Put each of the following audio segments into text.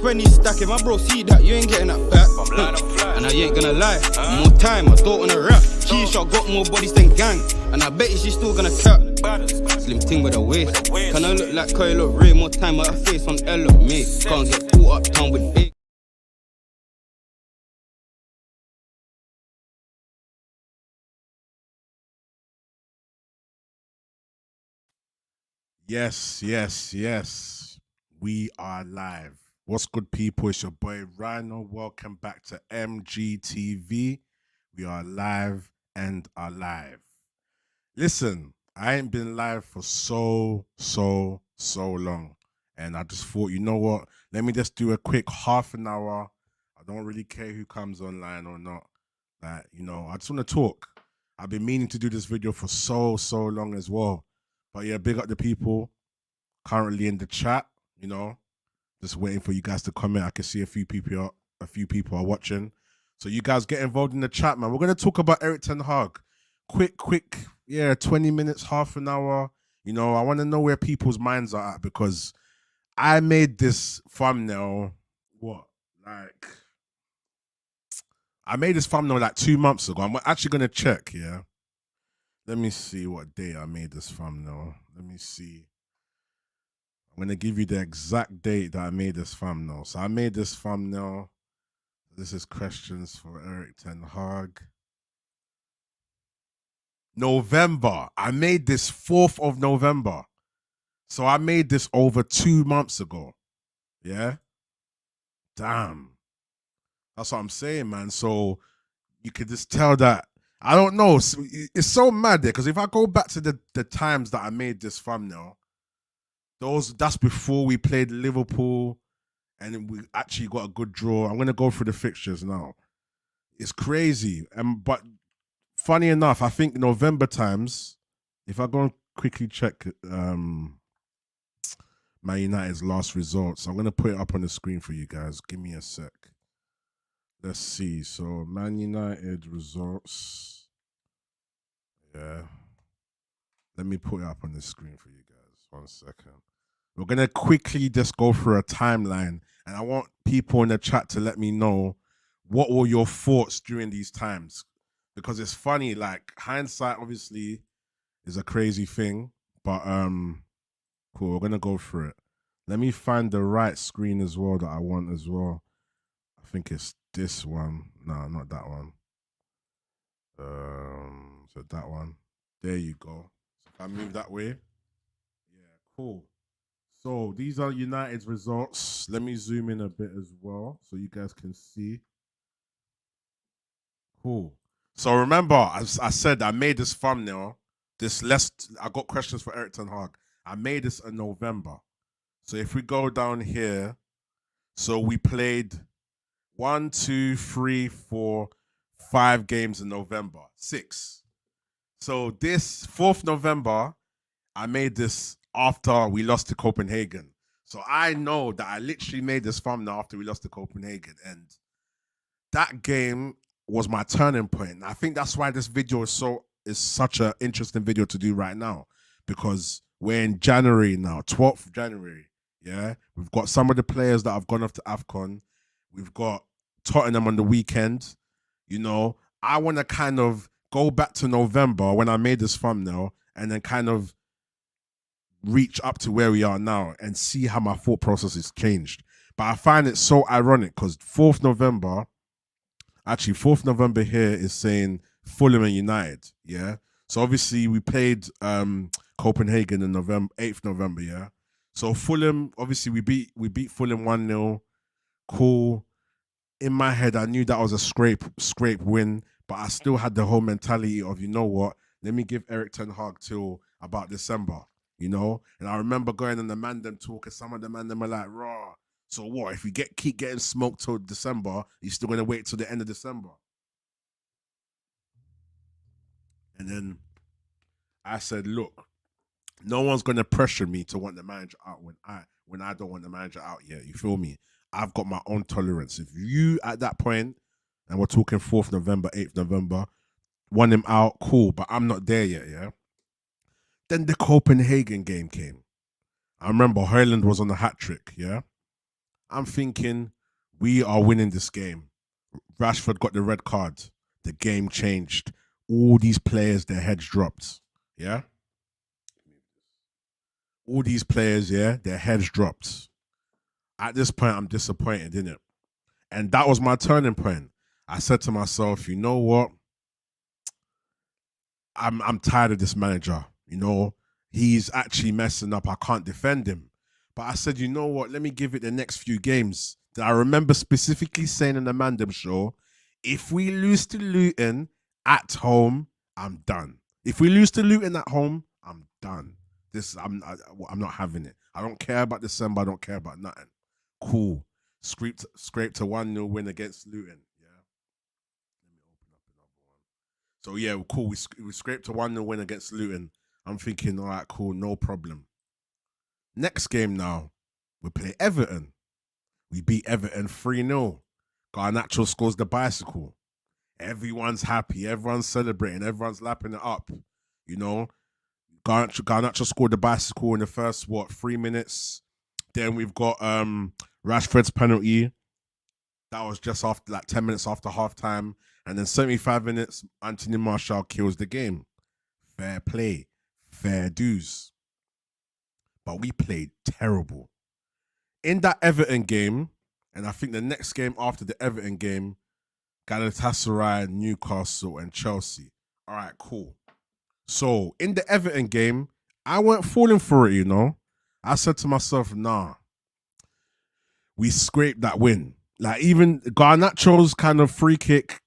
20 stacking, my bro, see that, you ain't getting that back. And I ain't gonna lie, more time, I don't wanna rap. Key-shot got more bodies than gang, and I bet you she's still gonna cap. Slim ting with a waist, can I look like Kyle, look real, more time at her face on L, look mate. Can't get caught up town with big. Yes, yes, yes. We are live. What's good, people? It's your boy Rhino. Welcome back to MGTV. We are live and alive. Listen, I ain't been live for so long. And I just thought, you know what? Let me just do a quick half an hour. I don't really care who comes online or not. I just want to talk. I've been meaning to do this video for so long as well. But yeah, big up the people currently in the chat, just waiting for you guys to comment. I can see a few people are watching. So you guys get involved in the chat, man. We're going to talk about Erik ten Hag. Quick, 20 minutes, half an hour. I want to know where people's minds are at because I made this thumbnail, like 2 months ago. I'm actually going to check, yeah. Let me see what day I made this thumbnail. Let me see. I'm going to give you the exact date that I made this thumbnail. So I made this thumbnail. This is questions for Erik ten Hag. November. I made this 4th of November. So I made this over 2 months ago. Yeah? Damn. That's what I'm saying, man. So you could just tell that I don't know. It's so mad there because if I go back to the times that I made this thumbnail, that's before we played Liverpool and we actually got a good draw. I'm going to go through the fixtures now. It's crazy. But funny enough, I think November times, if I go and quickly check Man United's last results, I'm going to put it up on the screen for you guys. Give me a sec. Let's see. So Man United results. Yeah. Let me put it up on the screen for you guys. 1 second. We're going to quickly just go through a timeline. And I want people in the chat to let me know what were your thoughts during these times. Because it's funny, like hindsight obviously is a crazy thing. But cool, we're going to go through it. Let me find the right screen as well that I want as well. I think it's this one. No, not that one. So that one. There you go. So if I move that way. Yeah, cool. So these are United's results. Let me zoom in a bit as well so you guys can see. Cool. So remember, as I said, I made this thumbnail. I got questions for Erik ten Hag. I made this in November. So if we go down here, so we played 1, 2, 3, 4, 5 games in November. 6. So this 4th November, I made this after we lost to Copenhagen. So I know that I literally made this thumbnail after we lost to Copenhagen. And that game was my turning point. And I think that's why this video is such an interesting video to do right now. Because we're in January now, 12th of January. Yeah. We've got some of the players that have gone off to AFCON. We've got Tottenham on the weekend. I want to kind of go back to November when I made this thumbnail and then kind of reach up to where we are now and see how my thought process has changed. But I find it so ironic because 4th November here is saying Fulham and United. Yeah. So obviously we played Copenhagen in 8th November. Yeah. So Fulham, obviously we beat Fulham 1-0. Cool. In my head, I knew that was a scrape win, but I still had the whole mentality of, you know what, let me give Erik ten Hag till about December, And I remember going on the Mandem talk, and some of the Mandem were like, raw. So what, if we keep getting smoked till December, you're still going to wait till the end of December? And then I said, look, no one's going to pressure me to want the manager out when I don't want the manager out yet. You feel me? I've got my own tolerance. If you at that point, and we're talking 4th November, 8th November, want him out, cool, but I'm not there yet, yeah? Then the Copenhagen game came. I remember Højlund was on the hat trick, yeah? I'm thinking we are winning this game. Rashford got the red card. The game changed. All these players, their heads dropped. Yeah. All these players, yeah, their heads dropped. At this point, I'm disappointed in it. And that was my turning point. I said to myself, you know what? I'm tired of this manager. You know, he's actually messing up. I can't defend him. But I said, you know what? Let me give it the next few games. That I remember specifically saying in the Mandem show, if we lose to Luton at home, I'm done. If we lose to Luton at home, I'm done. I'm not having it. I don't care about December. I don't care about nothing. Cool. Scraped a 1-0 win against Luton. Yeah. Let me open up another one. So yeah, cool. We scraped a 1-0 win against Luton. I'm thinking, all right, cool, no problem. Next game now, we play Everton. We beat Everton 3-0. Garnacho scores the bicycle. Everyone's happy. Everyone's celebrating. Everyone's lapping it up. You know, Garnacho scored the bicycle in the first, 3 minutes. Then we've got Rashford's penalty. That was just after, like 10 minutes after halftime. And then 75 minutes, Anthony Martial kills the game. Fair play. Fair dues. But we played terrible. In that Everton game, and I think the next game after the Everton game, Galatasaray, Newcastle, and Chelsea. All right, cool. So in the Everton game, I weren't falling for it, you know. I said to myself, nah, we scraped that win. Like even Garnacho's kind of free kick,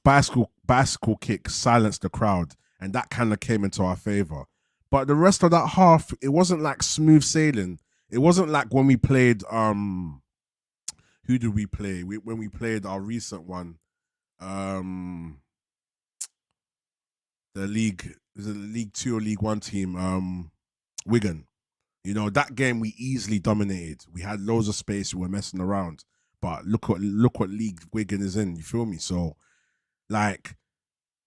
bicycle kick silenced the crowd, and that kind of came into our favor. But the rest of that half, it wasn't like smooth sailing. It wasn't like when we played who did we play? When we played our recent one, the league, is it the League 2 or League 1 team, Wigan. You know, that game we easily dominated. We had loads of space, we were messing around. But look what league Wigan is in, you feel me? So like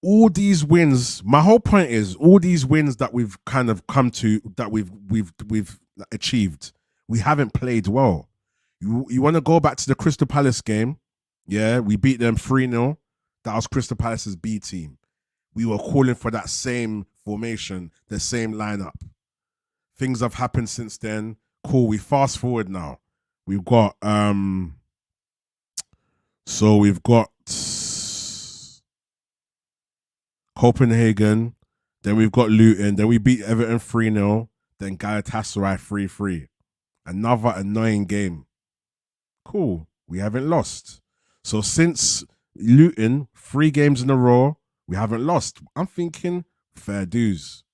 all these wins, my whole point is all these wins that we've kind of come to, that we've achieved, we haven't played well. You want to go back to the Crystal Palace game? Yeah, we beat them 3-0. That was Crystal Palace's B team. We were calling for that same formation, the same lineup. Things have happened since then. Cool. We fast forward now. We've got we've got Copenhagen, then we've got Luton, then we beat Everton 3-0, then Galatasaray 3-3. Another annoying game. Cool. We haven't lost. So since Luton, 3 games in a row, we haven't lost. I'm thinking fair dues.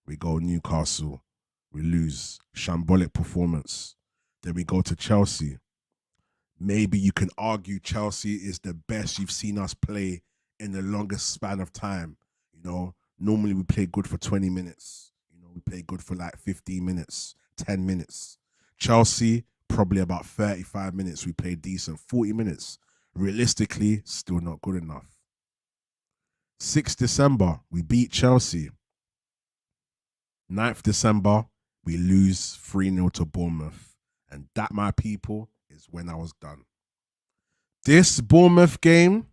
We go Newcastle. We lose. Shambolic performance. Then we go to Chelsea. Maybe you can argue Chelsea is the best you've seen us play in the longest span of time. You know, normally we play good for 20 minutes. You know, we play good for like 15 minutes, 10 minutes. Chelsea, probably about 35 minutes. We played decent. 40 minutes. Realistically, still not good enough. 6th December, we beat Chelsea. 9th December, we lose 3-0 to Bournemouth. And that, my people, is when I was done. This Bournemouth game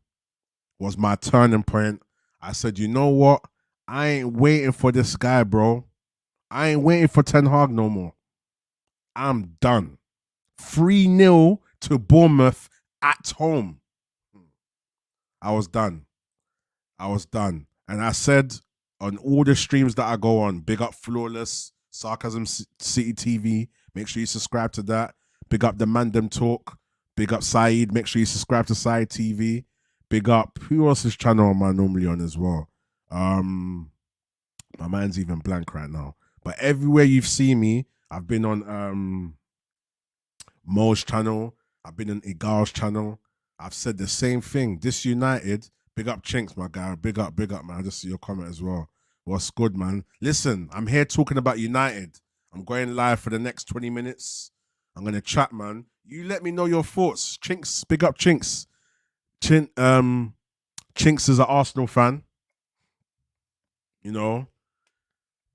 was my turning point. I said, you know what? I ain't waiting for this guy, bro. I ain't waiting for Ten Hag no more. I'm done. 3-0 to Bournemouth at home. I was done. And I said on all the streams that I go on, big up Flawless, Sarcasm City TV. Make sure you subscribe to that. Big up the Mandem Talk. Big up Saeed. Make sure you subscribe to Saeed TV. Big up, who else's channel am I normally on as well? My mind's even blank right now. But everywhere you've seen me, I've been on Mo's channel. I've been on Igal's channel. I've said the same thing. This United, big up Chinks, my guy. Big up, man. I just see your comment as well. What's good, man? Listen, I'm here talking about United. I'm going live for the next 20 minutes. I'm going to chat, man. You let me know your thoughts. Chinks, big up Chinks. Chinks is an Arsenal fan. You know?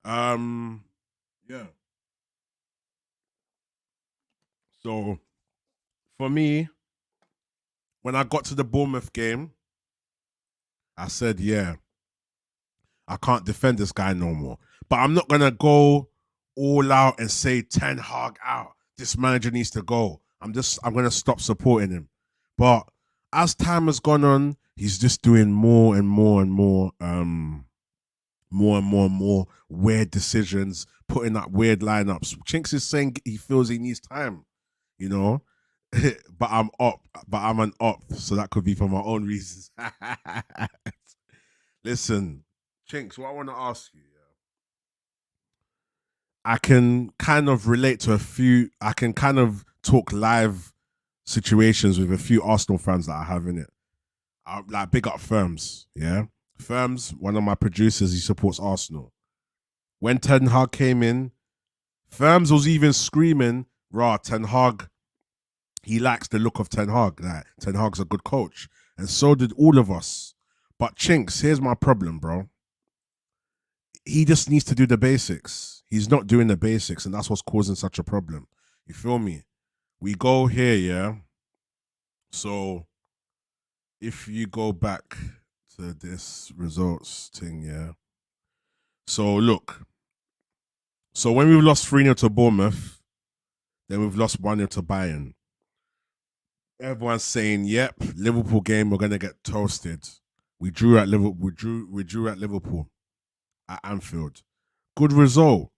Yeah. So for me, when I got to the Bournemouth game, I said, yeah, I can't defend this guy no more. But I'm not gonna go all out and say Ten Hag out. This manager needs to go. I'm gonna stop supporting him. But as time has gone on, he's just doing more and more and more, more weird decisions, putting up weird lineups. Chinks is saying he feels he needs time, you know. but I'm an op, so that could be for my own reasons. Listen, Chinks, what I want to ask you, I can kind of relate to I can kind of talk live situations with a few Arsenal fans that I have in it. Like big up Firms, yeah? Firms, one of my producers, he supports Arsenal. When Ten Hag came in, Firms was even screaming, rah, Ten Hag, he likes the look of Ten Hag. Like, Ten Hag's a good coach. And so did all of us. But Chinks, here's my problem, bro. He just needs to do the basics. He's not doing the basics, and that's what's causing such a problem. You feel me? We go here, yeah? So, if you go back to this results thing, yeah? So, look. So, when we've lost 3-0 to Bournemouth, then we've lost 1-0 to Bayern. Everyone's saying, yep, Liverpool game, we're going to get toasted. We drew at Liverpool. We drew at Liverpool at Anfield. Good result.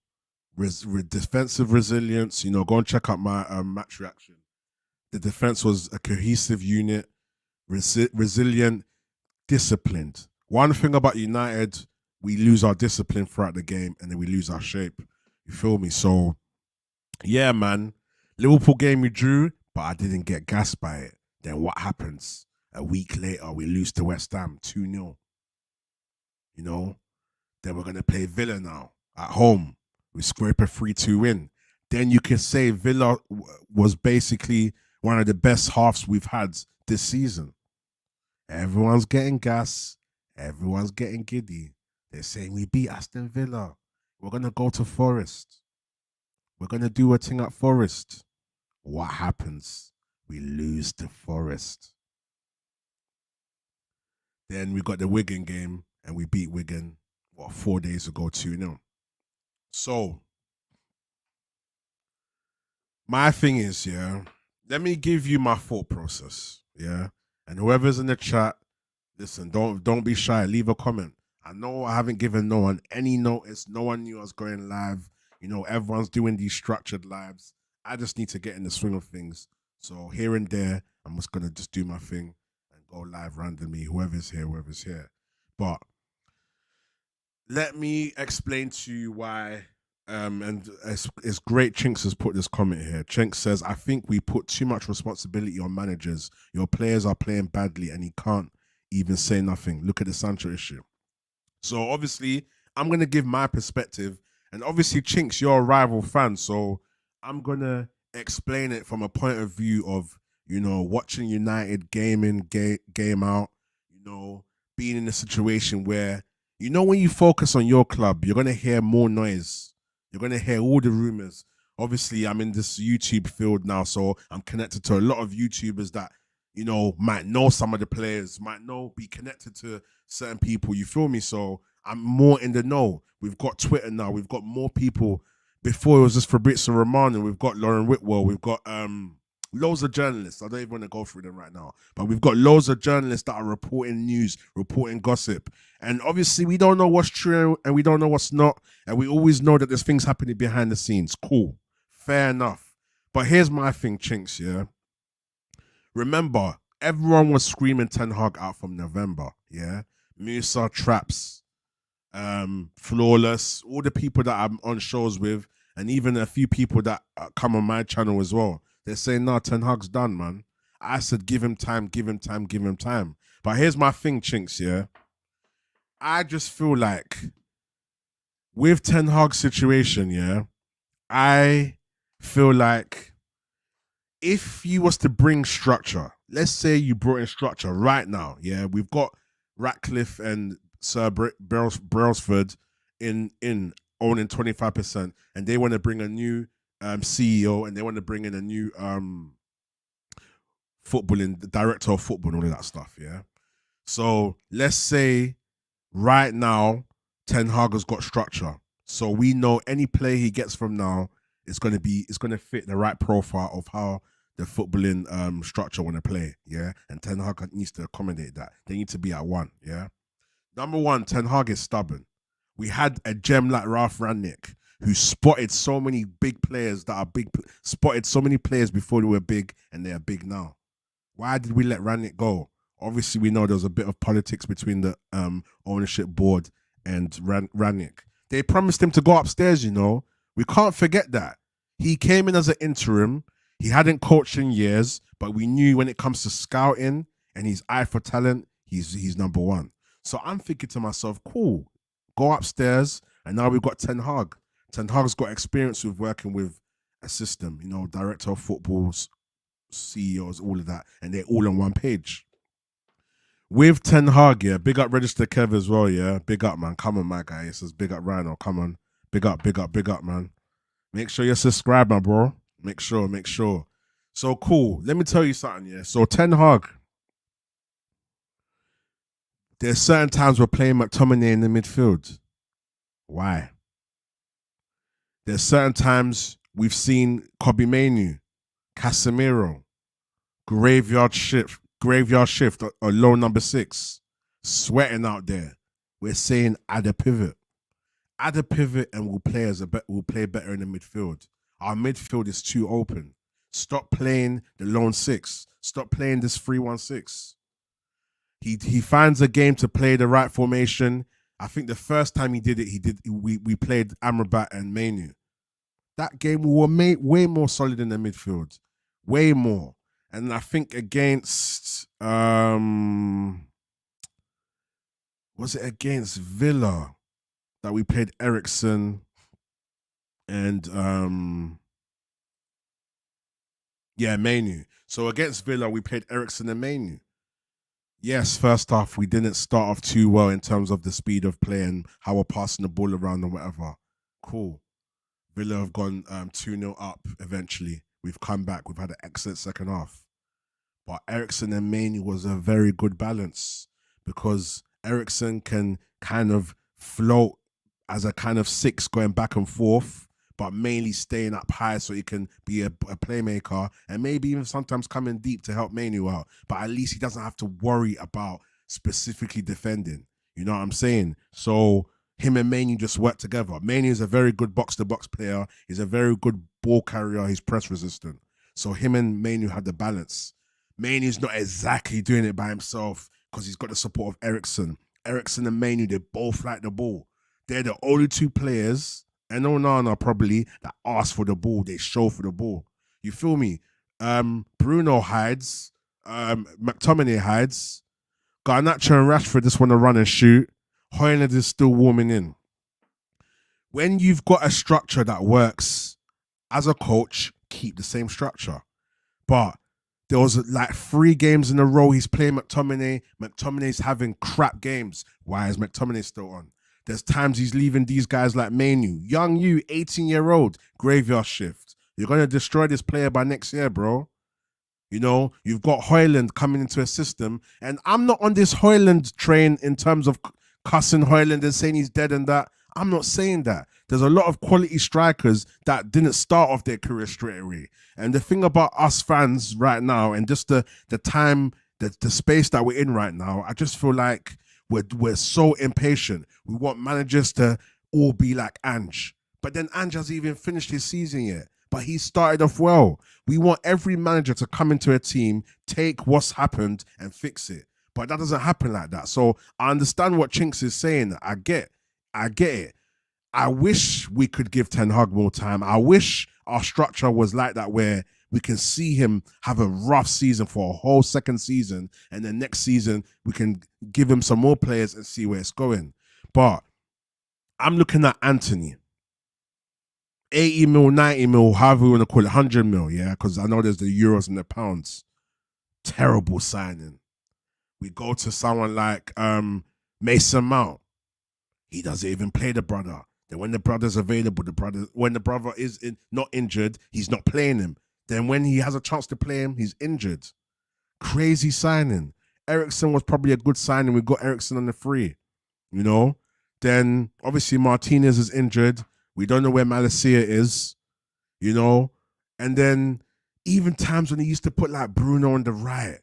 Defensive resilience. You know, go and check out my match reaction. The defense was a cohesive unit, resilient, disciplined. One thing about United, we lose our discipline throughout the game and then we lose our shape. You feel me? So, yeah, man. Liverpool game we drew, but I didn't get gassed by it. Then what happens? A week later, we lose to West Ham 2-0. You know? Then we're going to play Villa now at home. We scrape a 3-2 win. Then you can say Villa was basically one of the best halves we've had this season. Everyone's getting gas. Everyone's getting giddy. They're saying we beat Aston Villa. We're going to go to Forest. We're going to do a thing at Forest. What happens? We lose to Forest. Then we got the Wigan game and we beat Wigan, 4 days ago, 2-0. So, my thing is, yeah, let me give you my thought process, yeah? And whoever's in the chat, listen, don't be shy, leave a comment. I know I haven't given no one any notice. No one knew I was going live. You know, everyone's doing these structured lives. I just need to get in the swing of things. So here and there, I'm just going to just do my thing and go live randomly, whoever's here. But let me explain to you why, and it's great Chinks has put this comment here. Chinks says, I think we put too much responsibility on managers. Your players are playing badly and he can't even say nothing. Look at the Sancho issue. So obviously, I'm going to give my perspective. And obviously, Chinks, you're a rival fan. So I'm going to explain it from a point of view of, you know, watching United game in, game out, you know, being in a situation where, you know, when you focus on your club, you're going to hear more noise. You're going to hear all the rumors. Obviously, I'm in this YouTube field now, so I'm connected to a lot of YouTubers that, you know, might know some of the players, might be connected to certain people. You feel me? So I'm more in the know. We've got Twitter now. We've got more people. Before it was just Fabrizio Romano. We've got Lauren Whitwell. We've got loads of journalists. I don't even want to go through them right now. But we've got loads of journalists that are reporting news, reporting gossip. And obviously we don't know what's true and we don't know what's not. And we always know that there's things happening behind the scenes. Cool. Fair enough. But here's my thing, Chinks, yeah? Remember, everyone was screaming Ten Hag out from November, yeah? Musa, Traps, Flawless, all the people that I'm on shows with, and even a few people that come on my channel as well. They're saying, no, Ten Hag's done, man. I said, give him time, give him time, give him time. But here's my thing, Chinks, yeah? I just feel like with Ten Hag's situation, yeah, I feel like if you was to bring structure, let's say you brought in structure right now, yeah, we've got Ratcliffe and Sir Brailsford in owning 25%, and they want to bring a new CEO and they want to bring in a new footballing, the director of football and all of that stuff, yeah? So let's say right now, Ten Hag has got structure. So we know any play he gets from now is going to fit the right profile of how the footballing structure want to play, yeah? And Ten Hag needs to accommodate that. They need to be at one, yeah? Number one, Ten Hag is stubborn. We had a gem like Ralph Rangnick who spotted so many big players that are big, spotted so many players before they were big and they are big now. Why did we let Rangnick go? Obviously, we know there was a bit of politics between the ownership board and Rangnick. They promised him to go upstairs, you know. We can't forget that. He came in as an interim. He hadn't coached in years, but we knew when it comes to scouting and his eye for talent, he's number one. So I'm thinking to myself, cool, go upstairs, and now we've got Ten Hag. Ten Hag's got experience with working with a system, you know, director of footballs, CEOs, all of that, and they're all on one page. With Ten Hag, yeah, big up Register Kev as well, yeah. Big up, man. Come on, my guy. It says big up Rhino. Come on. Big up, man. Make sure you subscribe, my bro. Make sure. So cool. Let me tell you something, yeah. So Ten Hag, there's certain times we're playing McTominay in the midfield. Why? There's certain times we've seen Kobe Manu, Casemiro, graveyard shift, or low number 6, sweating out there. We're saying add a pivot, and we'll play better in the midfield. Our midfield is too open. Stop playing the lone 6. Stop playing this 3-1-6. He finds a game to play the right formation. I think the first time he did it, we played Amrabat and Manu. That game we were way more solid in the midfield. Way more. And I think against was it against Villa that we played Eriksen and Manu. So against Villa we played Eriksen and Manu. Yes, first half we didn't start off too well in terms of the speed of play and how we're passing the ball around and whatever. Cool. Villa have gone 2-0 up eventually. We've come back. We've had an excellent second half. But Eriksen and Manu was a very good balance because Eriksen can kind of float as a kind of 6 going back and forth, but mainly staying up high so he can be a playmaker and maybe even sometimes coming deep to help Manu out. But at least he doesn't have to worry about specifically defending. You know what I'm saying? So him and Manu just work together. Manu is a very good box-to-box player. He's a very good ball carrier. He's press resistant. So him and Manu had the balance. Manu's not exactly doing it by himself because he's got the support of Eriksen. Eriksen and Manu, they both like the ball. They're the only 2 players, and Onana probably, that ask for the ball. They show for the ball. You feel me? Bruno hides. McTominay hides. Garnacho and Rashford just want to run and shoot. Højlund is still warming in. When you've got a structure that works, as a coach, keep the same structure. But there was like 3 games in a row he's playing McTominay. McTominay's having crap games. Why is McTominay still on? There's times he's leaving these guys like Manu. Young you, 18-year-old, graveyard shift. You're going to destroy this player by next year, bro. You know, you've got Højlund coming into a system. And I'm not on this Højlund train in terms of cussing Højlund and saying he's dead and that. I'm not saying that. There's a lot of quality strikers that didn't start off their career straight away. And the thing about us fans right now and just the time, the space that we're in right now, I just feel like we're so impatient. We want managers to all be like Ange. But then Ange hasn't even finished his season yet. But he started off well. We want every manager to come into a team, take what's happened and fix it. But that doesn't happen like that. So I understand what Chinks is saying. I get it. I wish we could give Ten Hag more time. I wish our structure was like that where we can see him have a rough season for a whole second season and then next season we can give him some more players and see where it's going. But I'm looking at Anthony. 80 mil, 90 mil, however we want to call it, 100 mil, yeah? Because I know there's the euros and the pounds. Terrible signing. We go to someone like Mason Mount. He doesn't even play the brother. Then when the brother's available, when the brother is not injured, he's not playing him. Then when he has a chance to play him, he's injured. Crazy signing. Eriksson was probably a good signing. We got Eriksson on the free, you know. Then obviously Martinez is injured. We don't know where Malacia is, you know. And then even times when he used to put like Bruno on the right,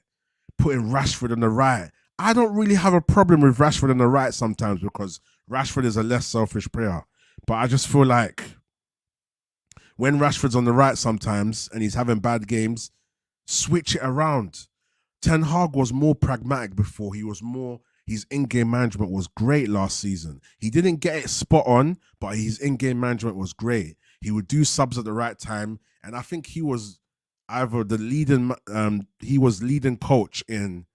putting Rashford on the right. I don't really have a problem with Rashford on the right sometimes because Rashford is a less selfish player. But I just feel like when Rashford's on the right sometimes and he's having bad games, switch it around. Ten Hag was more pragmatic before. His in-game management was great last season. He didn't get it spot on, but his in-game management was great. He would do subs at the right time, and I think he was either he was leading coach in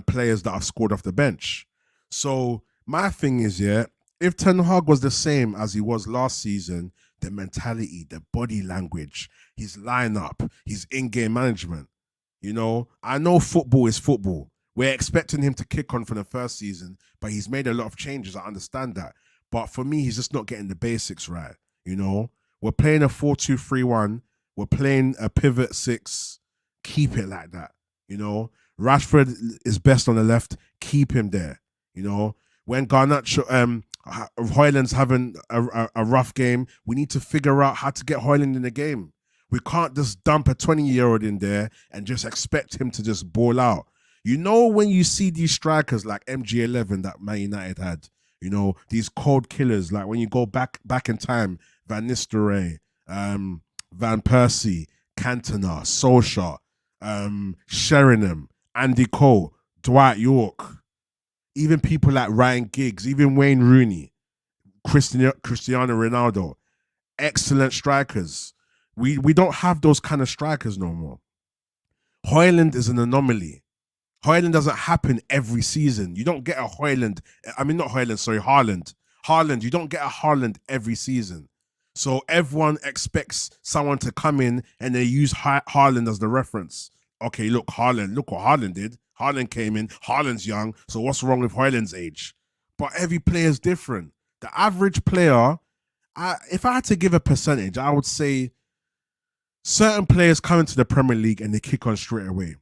players that have scored off the bench. So my thing is, if Ten Hag was the same as he was last season, the mentality, the body language, his lineup, his in-game management, you know, I know football is football. We're expecting him to kick on for the first season, but he's made a lot of changes. I understand that. But for me, he's just not getting the basics right. You know, we're playing a 4-2-3-1. We're playing a pivot 6. Keep it like that. You know, Rashford is best on the left. Keep him there. You know, when Garnacho, Højlund's having a rough game, we need to figure out how to get Højlund in the game. We can't just dump a 20-year-old in there and just expect him to just ball out. You know, when you see these strikers like MG11 that Man United had, you know, these cold killers, like when you go back in time, Van Nistelrooy, Van Persie, Cantona, Solskjaer, Sheringham, Andy Cole, Dwight York, even people like Ryan Giggs, even Wayne Rooney, Cristiano Ronaldo, excellent strikers. We don't have those kind of strikers no more. Højlund is an anomaly. Højlund doesn't happen every season. You don't get a Højlund. I mean, not Højlund, sorry, Haaland. Haaland, you don't get a Haaland every season. So everyone expects someone to come in and they use Haaland as the reference. Okay, look, Haaland, look what Haaland did. Haaland came in, Haaland's young, so what's wrong with Højlund's age? But every player is different. The average player, if I had to give a percentage, I would say certain players come into the Premier League and they kick on straight away.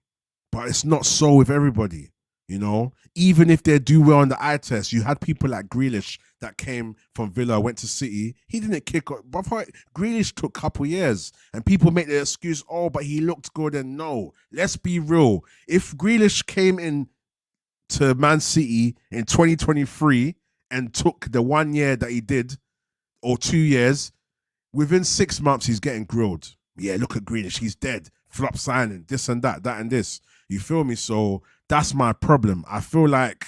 But it's not so with everybody, you know? Even if they do well on the eye test, you had people like Grealish that came from Villa, went to City. He didn't kick on. But Grealish took a couple years. And people make the excuse, oh, but he looked good. And no, let's be real. If Grealish came in to Man City in 2023 and took the 1 year that he did, or 2 years, within 6 months, he's getting grilled. Yeah, look at Grealish. He's dead. Flop signing, this and that and this. You feel me? So that's my problem. I feel like,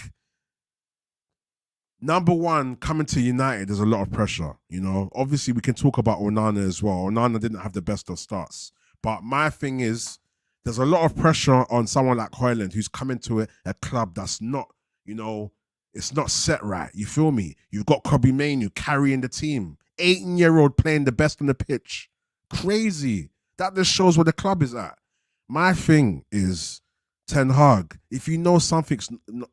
number one, coming to United, there's a lot of pressure. You know, obviously we can talk about Onana as well. Onana didn't have the best of starts. But my thing is, there's a lot of pressure on someone like Højlund who's coming to a club that's not, you know, it's not set right. You feel me? You've got Kobbie Mainoo carrying the team. 18-year-old playing the best on the pitch. Crazy. That just shows where the club is at. My thing is, Ten Hag, if you know something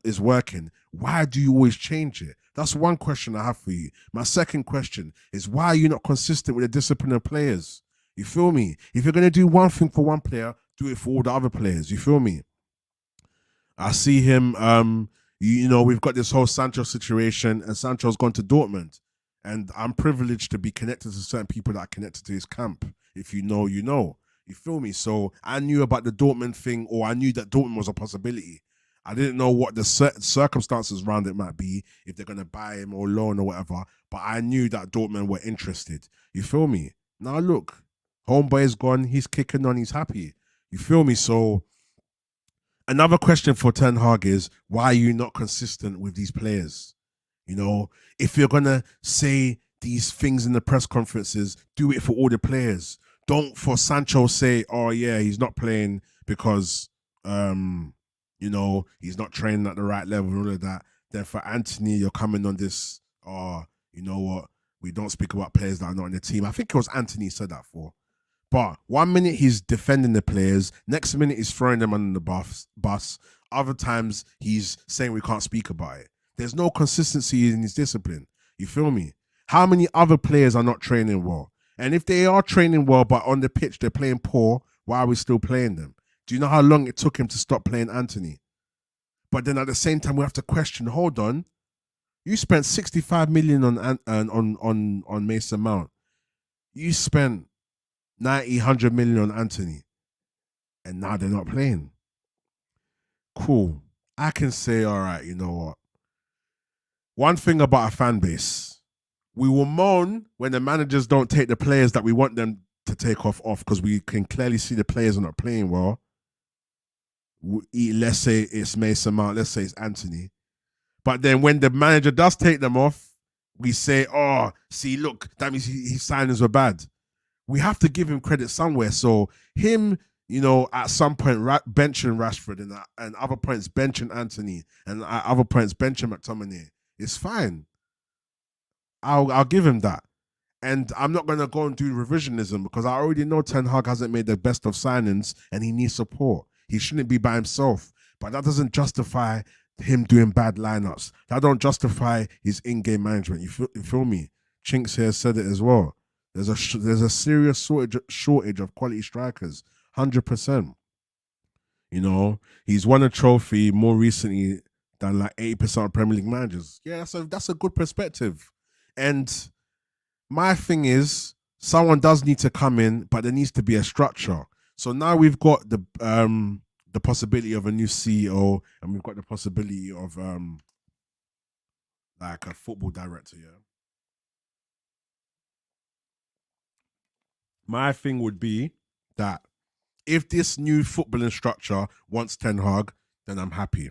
is working, why do you always change it? That's one question I have for you. My second question is, why are you not consistent with the discipline of players? You feel me? If you're going to do one thing for one player, do it for all the other players. You feel me? I see him, you know, we've got this whole Sancho situation, and Sancho's gone to Dortmund. And I'm privileged to be connected to certain people that are connected to his camp. If you know, you know. You feel me? So I knew about the Dortmund thing, or I knew that Dortmund was a possibility. I didn't know what the circumstances around it might be, if they're going to buy him or loan or whatever. But I knew that Dortmund were interested. You feel me? Now look, homeboy's gone. He's kicking on. He's happy. You feel me? So another question for Ten Hag is, why are you not consistent with these players? You know, if you're going to say these things in the press conferences, do it for all the players. Don't for Sancho say, oh yeah, he's not playing because, you know, he's not training at the right level and all of that. Then for Anthony, you're coming on this, you know what, we don't speak about players that are not in the team. I think it was Anthony said that for. But 1 minute he's defending the players, next minute he's throwing them under the bus. Other times he's saying we can't speak about it. There's no consistency in his discipline. You feel me? How many other players are not training well? And if they are training well, but on the pitch they're playing poor, why are we still playing them? Do you know how long it took him to stop playing Anthony? But then at the same time, we have to question. Hold on, you spent 65 million on Mason Mount. You spent 90, 100 million on Anthony, and now they're not playing. Cool. I can say, all right, you know what? One thing about a fan base, we will moan when the managers don't take the players that we want them to take off because we can clearly see the players are not playing well. Let's say it's Mason Mount, let's say it's Anthony. But then when the manager does take them off, we say, oh, see, look, that means his signings were bad. We have to give him credit somewhere. So him, at some point benching Rashford and other points benching Anthony and at other points benching McTominay, it's fine. I'll give him that. And I'm not going to go and do revisionism because I already know Ten Hag hasn't made the best of signings and he needs support. He shouldn't be by himself. But that doesn't justify him doing bad lineups. That don't justify his in-game management. You feel me? Chinks here said it as well. There's a serious shortage of quality strikers. 100%. He's won a trophy more recently than like 80% of Premier League managers. Yeah, that's a good perspective. And my thing is, someone does need to come in, but there needs to be a structure. So now we've got the possibility of a new CEO, and we've got the possibility of like a football director. Yeah. My thing would be that if this new footballing structure wants Ten Hag, then I'm happy.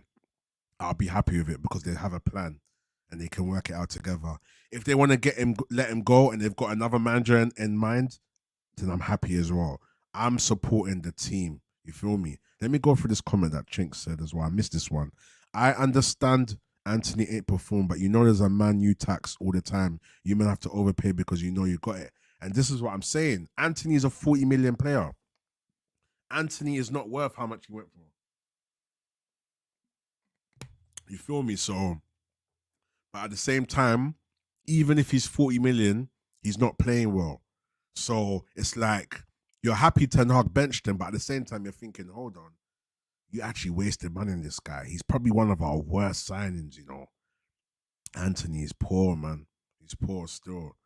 I'll be happy with it because they have a plan and they can work it out together. If they want to let him go, and they've got another manager in mind, then I'm happy as well. I'm supporting the team. You feel me? Let me go through this comment that Chink said as well. I missed this one. I understand Anthony ain't performed, but there's a Man U tax all the time. You may have to overpay because you got it. And this is what I'm saying. Anthony is a 40 million player. Anthony is not worth how much he went for. You feel me? So, but at the same time, even if he's 40 million, he's not playing well. So it's like you're happy Ten Hag benched him, but at the same time, you're thinking, hold on, you actually wasted money on this guy. He's probably one of our worst signings, Anthony is poor, man. He's poor still.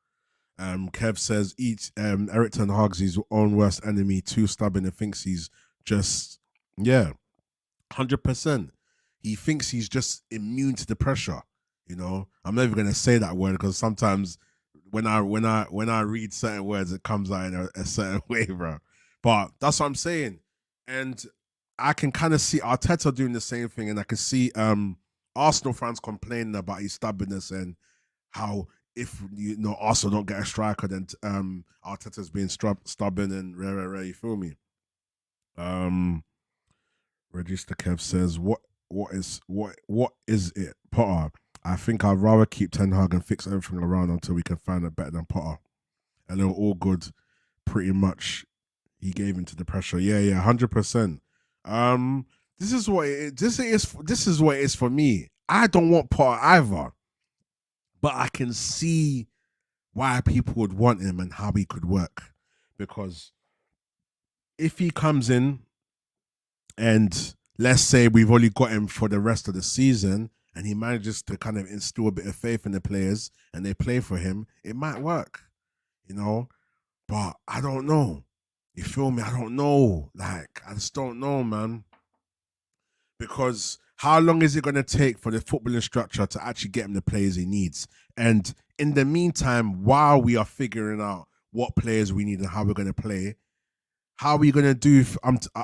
Kev says Erik Ten Hag's his own worst enemy, too stubborn and thinks he's just 100%. He thinks he's just immune to the pressure. I'm never gonna say that word because sometimes when I read certain words, it comes out in a certain way, bro. But that's what I'm saying, and I can kind of see Arteta doing the same thing, and I can see Arsenal fans complaining about his stubbornness and how if Arsenal don't get a striker, then Arteta's being stubborn and rare. You feel me? Register Kev says, what is it, Potter? I think I'd rather keep Ten Hag and fix everything around until we can find a better than Potter. And they were all good, pretty much. He gave into the pressure. Yeah, 100%. This is what it is for me. I don't want Potter either, but I can see why people would want him and how he could work. Because if he comes in and let's say we've only got him for the rest of the season and he manages to kind of instill a bit of faith in the players and they play for him, it might work, But I don't know. You feel me? I don't know. Like, I just don't know, man. Because how long is it going to take for the footballing structure to actually get him the players he needs? And in the meantime, while we are figuring out what players we need and how we're going to play, how are we going to do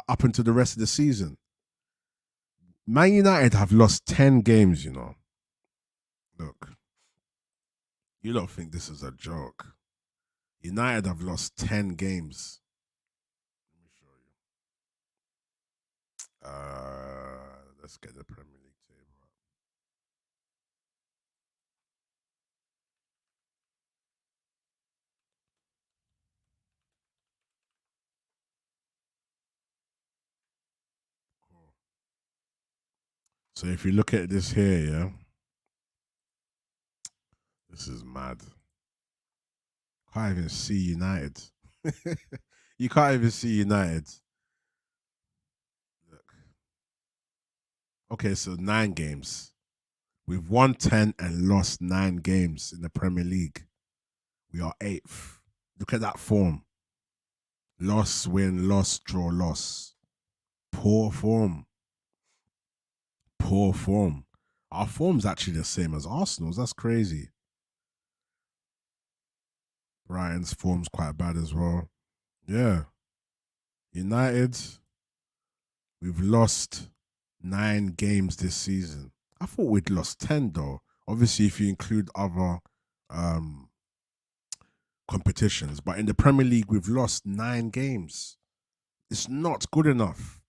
up until the rest of the season? Man United have lost 10 games, Look, you don't think this is a joke. United have lost 10 games. Let me show you. Let's get the Premier League table up. Cool. So if you look at this here, yeah, this is mad. Can't even see United. You can't even see United. Okay, so 9 games. We've won 10 and lost 9 games in the Premier League. We are 8th. Look at that form. Loss, win, loss, draw, loss. Poor form. Poor form. Our form's actually the same as Arsenal's. That's crazy. Brighton's form's quite bad as well. Yeah. United, we've lost 9 games this season. I thought we'd lost 10 though. Obviously, if you include other competitions, but in the Premier League, we've lost 9 games. It's not good enough.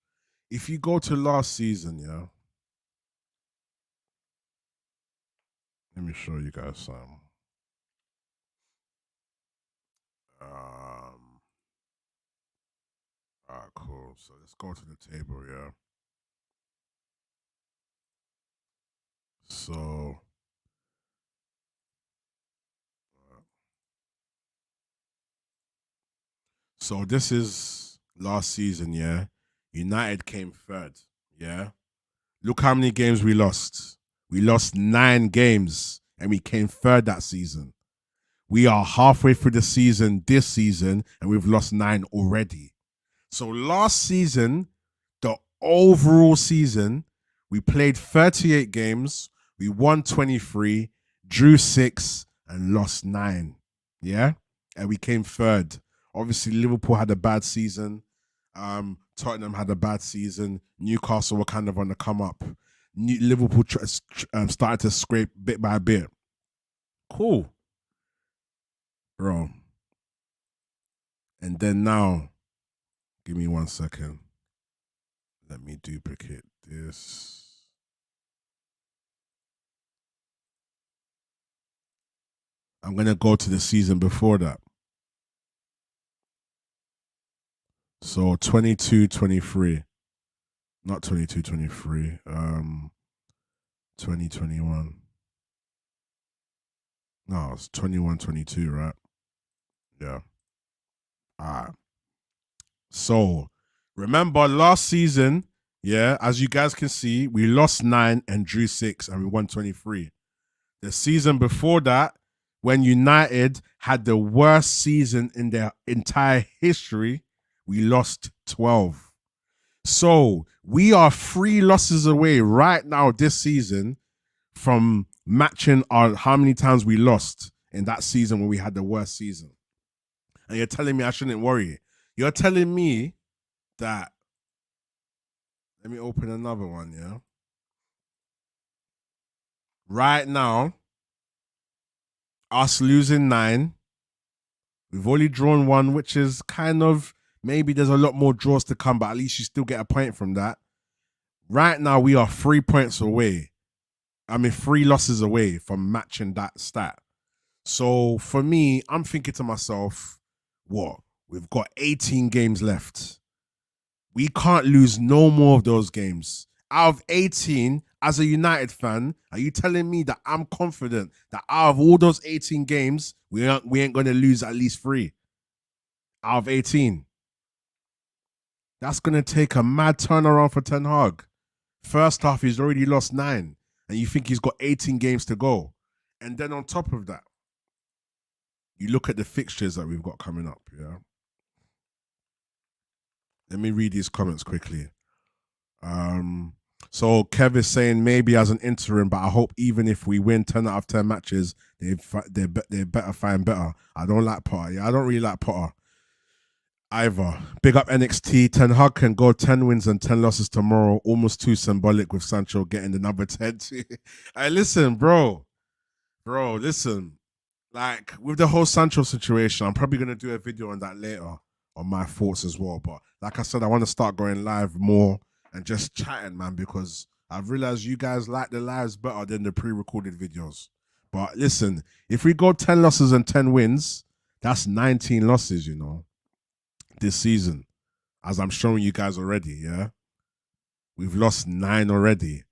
If you go to last season, yeah. Let me show you guys some. All right, cool. So let's go to the table, yeah. So, so this is last season, yeah. United came third, yeah. Look how many games we lost. We lost 9 games and we came third that season. We are halfway through the season this season and we've lost 9 already. So last season, the overall season, we played 38 games, we won 23, drew 6, and lost 9. Yeah? And we came third. Obviously, Liverpool had a bad season. Tottenham had a bad season. Newcastle were kind of on the come up. Liverpool started to scrape bit by bit. Cool. Bro. And then now, give me 1 second. Let me duplicate this. I'm going to go to the season before that. So 22-23. Not 22-23. 2021. No, it's 21-22, right? Yeah. All right. So remember last season, yeah, as you guys can see, we lost 9 and drew 6 and we won 23. The season before that, when United had the worst season in their entire history, we lost 12. So we are 3 losses away right now this season from matching our how many times we lost in that season when we had the worst season. And you're telling me I shouldn't worry. You're telling me that. Let me open another one, yeah? Right now, us losing 9. We've only drawn 1, which is kind of, maybe there's a lot more draws to come, but at least you still get a point from that. Right now, we are 3 points away. 3 losses away from matching that stat. So for me, I'm thinking to myself, what? We've got 18 games left. We can't lose no more of those games. Out of 18, as a United fan, are you telling me that I'm confident that out of all those 18 games, we ain't going to lose at least 3 out of 18? That's going to take a mad turnaround for Ten Hag. First half, he's already lost 9, and you think he's got 18 games to go. And then on top of that, you look at the fixtures that we've got coming up, yeah? Let me read these comments quickly. So Kev is saying maybe as an interim, but I hope even if we win 10 out of 10 matches, they better find better. I don't like Potter. Yeah, I don't really like Potter either. Big up NXT. Ten Hag can go 10 wins and 10 losses tomorrow. Almost too symbolic with Sancho getting the number 10. Hey, listen, bro. Listen. Like, with the whole Sancho situation, I'm probably going to do a video on that later on my thoughts as well. But like I said, I want to start going live more and just chatting, man, because I've realized you guys like the lives better than the pre-recorded videos. But listen, if we go 10 losses and 10 wins, that's 19 losses, you know, this season, as I'm showing you guys already, yeah? We've lost 9 already.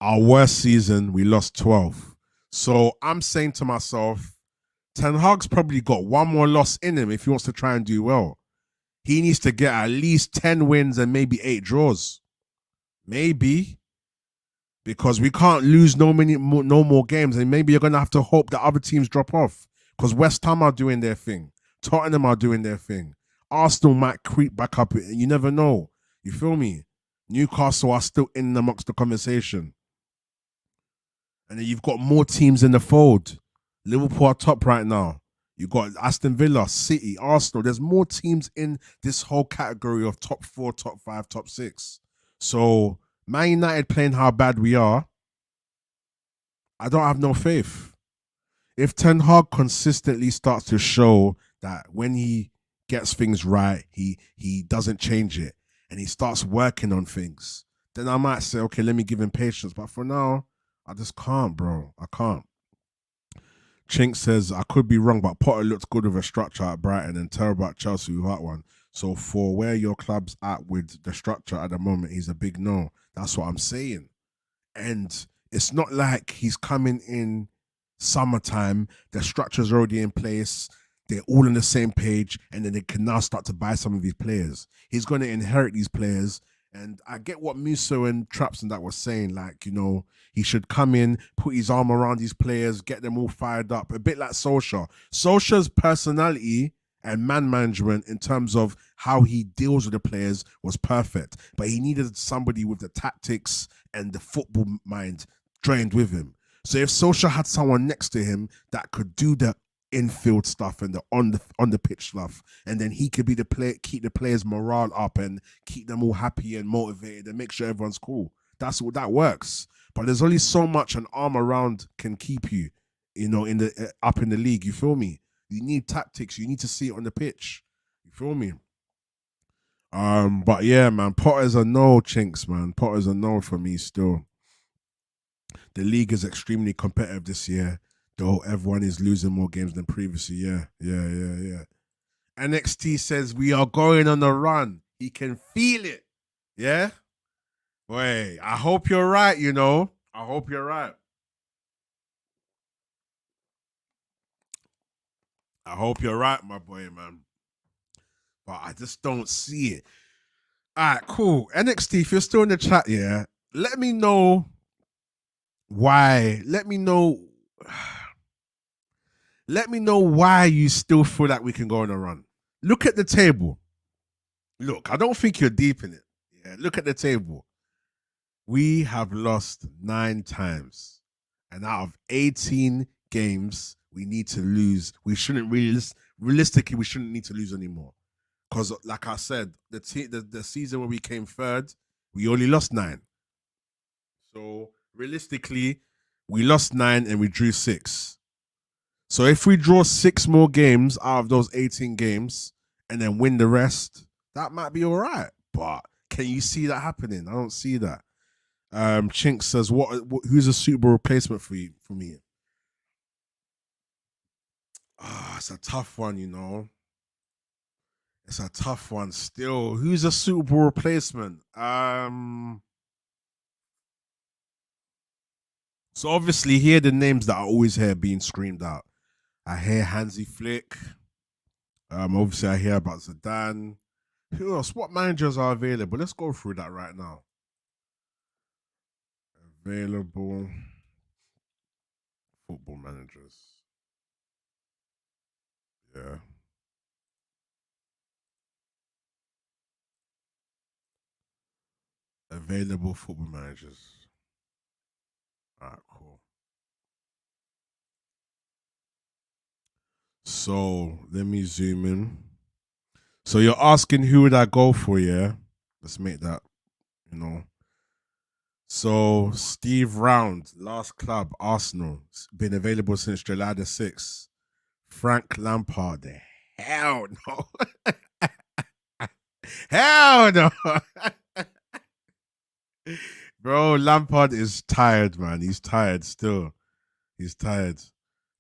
Our worst season, we lost 12. So I'm saying to myself, Ten Hag's probably got 1 more loss in him if he wants to try and do well. He needs to get at least 10 wins and maybe 8 draws. Maybe. because we can't lose no more games, and maybe you're gonna have to hope that other teams drop off because West Ham are doing their thing, Tottenham are doing their thing, Arsenal might creep back up. You never know. You feel me? Newcastle are still in amongst the conversation, and then you've got more teams in the fold. Liverpool are top right now. You got Aston Villa, City, Arsenal. There's more teams in this whole category of top 4, top 5, top 6. So Man United playing how bad we are, I don't have no faith. If Ten Hag consistently starts to show that when he gets things right, he doesn't change it and he starts working on things, then I might say, okay, let me give him patience. But for now, I just can't, bro. I can't. Chink says, I could be wrong, but Potter looked good with a structure at Brighton and terrible at Chelsea without one. So for where your club's at with the structure at the moment, he's a big no. That's what I'm saying. And it's not like he's coming in summertime, the structure's already in place, they're all on the same page, and then they can now start to buy some of these players. He's going to inherit these players. And I get what Musso and Traps and that was saying, like, you know, he should come in, put his arm around these players, get them all fired up, a bit like Solskjaer. Solskjaer's personality and man management in terms of how he deals with the players was perfect, but he needed somebody with the tactics and the football mind trained with him. So if Solskjaer had someone next to him that could do the infield stuff and the on the pitch stuff, and then he could be the player, keep the players' morale up and keep them all happy and motivated and make sure everyone's cool. That's what that works. But there's only so much an arm around can keep you, you know, in the up in the league. You feel me? You need tactics. You need to see it on the pitch. You feel me? But yeah, man, Potter's a no, Chinks, man. Potter's a no for me still. The league is extremely competitive this year, though everyone is losing more games than previously. Yeah. NXT says we are going on a run. He can feel it. Yeah? Wait, I hope you're right, you know. I hope you're right. I hope you're right, my boy, man. But I just don't see it. All right, cool. NXT, if you're still in the chat, yeah, let me know why. Let me know why you still feel like we can go on a run. Look at the table. Look, I don't think you're deep in it. Yeah, look at the table. We have lost 9 times. And out of 18 games, we need to lose. We shouldn't realistically, we shouldn't need to lose anymore. Because, like I said, the season when we came third, we only lost 9. So, realistically, we lost 9 and we drew 6. So, if we draw 6 more games out of those 18 games and then win the rest, that might be all right. But can you see that happening? I don't see that. Chink says, who's a suitable replacement for me? It's a tough one, you know. It's a tough one still. Who's a suitable replacement? So obviously here are the names that I always hear being screamed out. I hear Hansi Flick. Obviously I hear about Zidane. Who else? What managers are available? Let's go through that right now. Available football managers. Yeah. Available football managers. All right, cool. So let me zoom in. So you're asking who would I go for, yeah? Let's make that, you know. So Steve Round, last club, Arsenal, been available since July the 6th. Frank Lampard, hell no. Hell no. Bro, Lampard is tired, man. He's tired still. He's tired.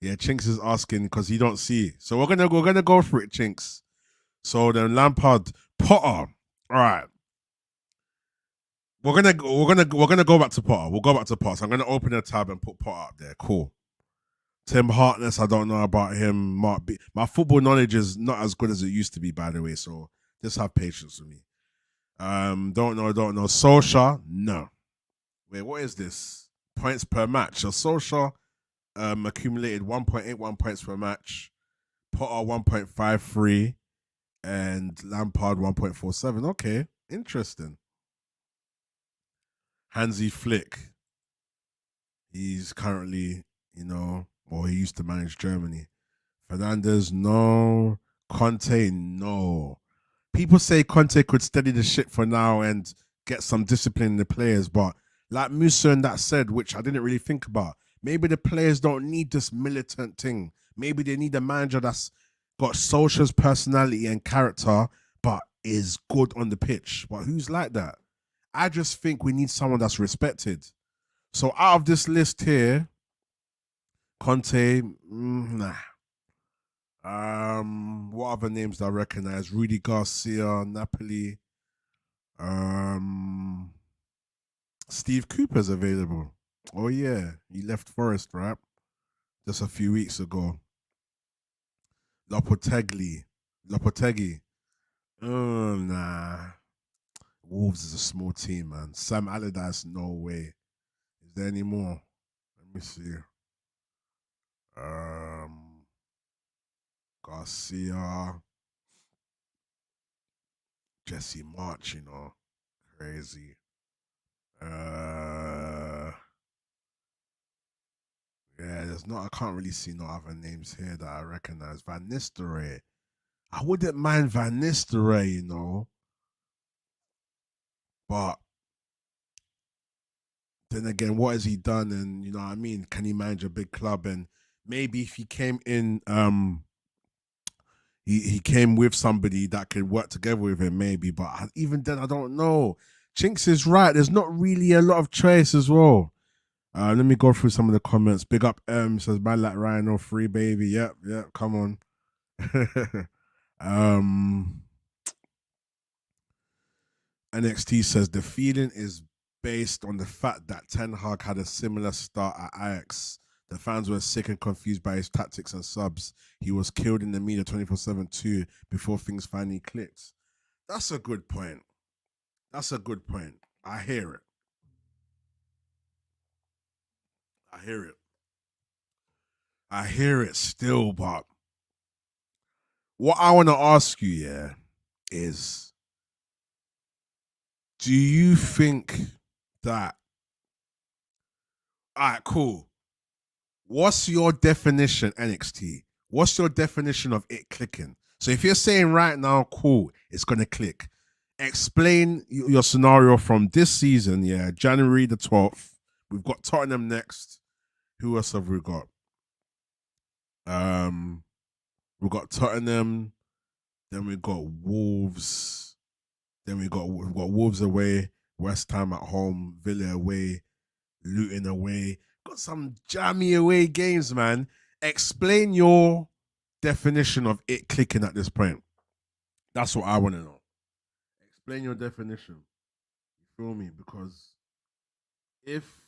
Yeah, Chinks is asking because he don't see it. So we're gonna go for it, Chinks. So then Lampard, Potter. All right. We're gonna go back to Potter. We'll go back to Potter. So I'm gonna open a tab and put Potter up there. Cool. Tim Hartness, I don't know about him. My football knowledge is not as good as it used to be, by the way. So just have patience with me. Don't know. Solskjaer, no. Wait, what is this? Points per match. So Solskjaer accumulated 1.81 points per match. Potter 1.53 and Lampard 1.47. Okay, interesting. Hansi Flick, he's currently, or he used to manage Germany. Fernandez, no. Conte, no. People say Conte could steady the ship for now and get some discipline in the players, but like Musa and that said, which I didn't really think about, maybe the players don't need this militant thing. Maybe they need a manager that's got Solskjaer's personality and character, but is good on the pitch. But who's like that? I just think we need someone that's respected. So out of this list here, Conte, nah. What other names do I recognize? Rudy Garcia, Napoli. Steve Cooper's available. Oh yeah, he left Forest, right? Just a few weeks ago. Lopetegui. Oh nah. Wolves is a small team, man. Sam Allardyce, no way. Is there any more? Let me see. Garcia. Jesse March, crazy. Yeah, I can't really see no other names here that I recognize. Van Nistelrooy. I wouldn't mind Van Nistelrooy, but then again, what has he done? And you know what I mean? Can he manage a big club? And maybe if he came in, he came with somebody that could work together with him, maybe. But even then, I don't know. Chinks is right. There's not really a lot of choice as well. Let me go through some of the comments. Big up says man like Rhino, free baby. Yep, come on. NXT says the feeling is based on the fact that Ten Hag had a similar start at Ajax. The fans were sick and confused by his tactics and subs. He was killed in the media 24/7 too before things finally clicked. That's a good point. I hear it. I hear it still, but what I want to ask you, is do you think that, all right, cool. What's your definition, NXT? What's your definition of it clicking? So if you're saying right now, cool, it's going to click. Explain your scenario from this season, January the 12th. We've got Tottenham next. Who else have we got? We've got Tottenham. Then we got Wolves. Then we've got Wolves away, West Ham at home, Villa away, Luton away. Got some jammy away games, man. Explain your definition of it clicking at this point. That's what I want to know. Explain your definition. You feel me? Because if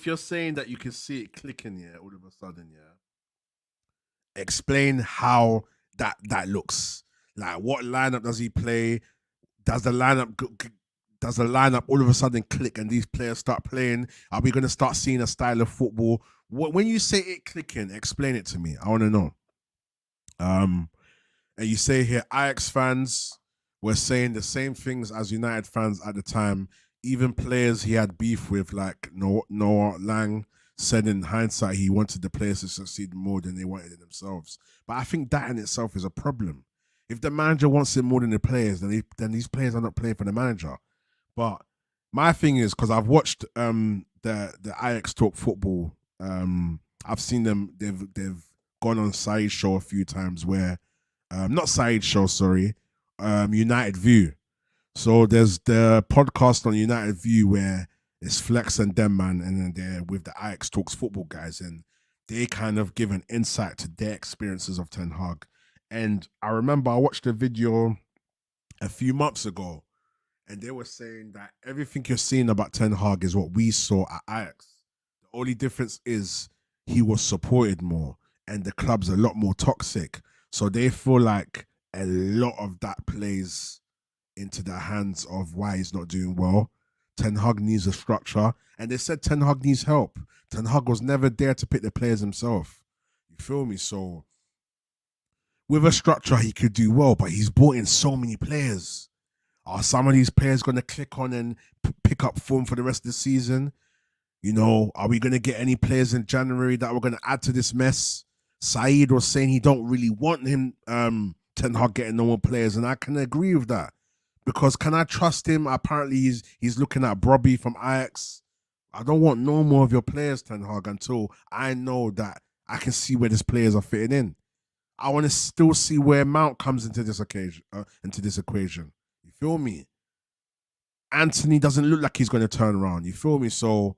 you're saying that you can see it clicking, all of a sudden, explain how that looks. Like, what lineup does he play? Does the lineup all of a sudden click and these players start playing? Are we going to start seeing a style of football? When you say it clicking, explain it to me. I want to know. And you say here, Ajax fans were saying the same things as United fans at the time. Even players he had beef with, like Noah Lang, said in hindsight he wanted the players to succeed more than they wanted it themselves. But I think that in itself is a problem. If the manager wants it more than the players, then these players are not playing for the manager. But my thing is, because I've watched the Ajax Talk Football, I've seen them. They've gone on Saeed's show a few times where, not Saeed's show, sorry, United View. So there's the podcast on United View where it's Flex and them, man, and then they're with the Ajax Talks Football guys, and they kind of give an insight to their experiences of Ten Hag. And I remember I watched a video a few months ago, and they were saying that everything you're seeing about Ten Hag is what we saw at Ajax. The only difference is he was supported more, and the club's a lot more toxic. So they feel like a lot of that plays into the hands of why he's not doing well. Ten Hag needs a structure, and they said Ten Hag needs help. Ten Hag was never there to pick the players himself. You feel me? So with a structure, he could do well, but he's brought in so many players. Are some of these players going to click on and pick up form for the rest of the season? You know, are we going to get any players in January that we're going to add to this mess? Saeed was saying he don't really want him, Ten Hag getting no more players, and I can agree with that. Because can I trust him? Apparently, he's looking at Brobby from Ajax. I don't want no more of your players, Ten Hag, until I know that I can see where these players are fitting in. I want to still see where Mount comes into this occasion, into this equation. You feel me? Anthony doesn't look like he's going to turn around. You feel me? So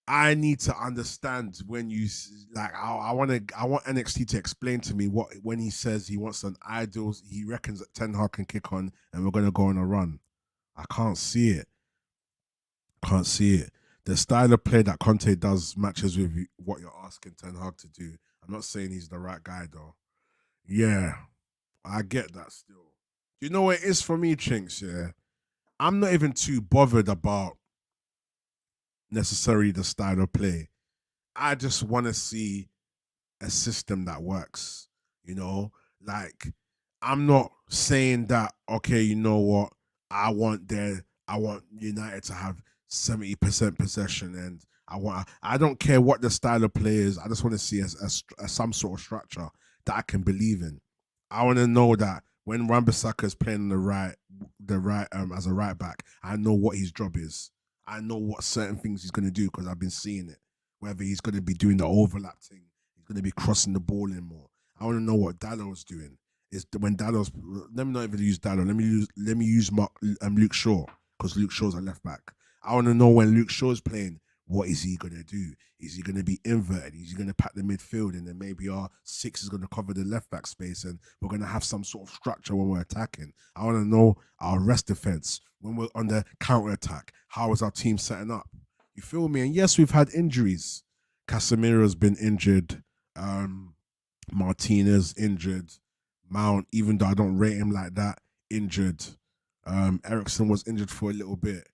I need to understand when you like. I want NXT to explain to me what when he says he wants an ideal. He reckons that Ten Hag can kick on and we're going to go on a run. I can't see it. Can't see it. The style of play that Conte does matches with what you're asking Ten Hag to do. I'm not saying he's the right guy though. Yeah, I get that still. You know what it is for me, Chinks, yeah? I'm not even too bothered about necessarily the style of play. I just want to see a system that works. You know, like I'm not saying that, okay, you know what, I want United to have 70% possession and I don't care what the style of play is. I just want to see some sort of structure that I can believe in. I want to know that when Wan-Bissaka is playing the right as a right back, I know what his job is. I know what certain things he's going to do because I've been seeing it. Whether he's going to be doing the overlap thing, he's going to be crossing the ball in more. I want to know what Dallow's doing. Is when Dallow's, let me not even use Dallow. Let me use Luke Shaw because Luke Shaw's a left back. I want to know when Luke Shaw's playing, what is he going to do? Is he going to be inverted? Is he going to pack the midfield and then maybe our 6 is going to cover the left back space and we're going to have some sort of structure when we're attacking? I want to know our rest defense when we're on the counter attack. How is our team setting up? You feel me? And yes, we've had injuries. Casemiro's been injured. Martinez injured. Mount, even though I don't rate him like that, injured. Ericsson was injured for a little bit.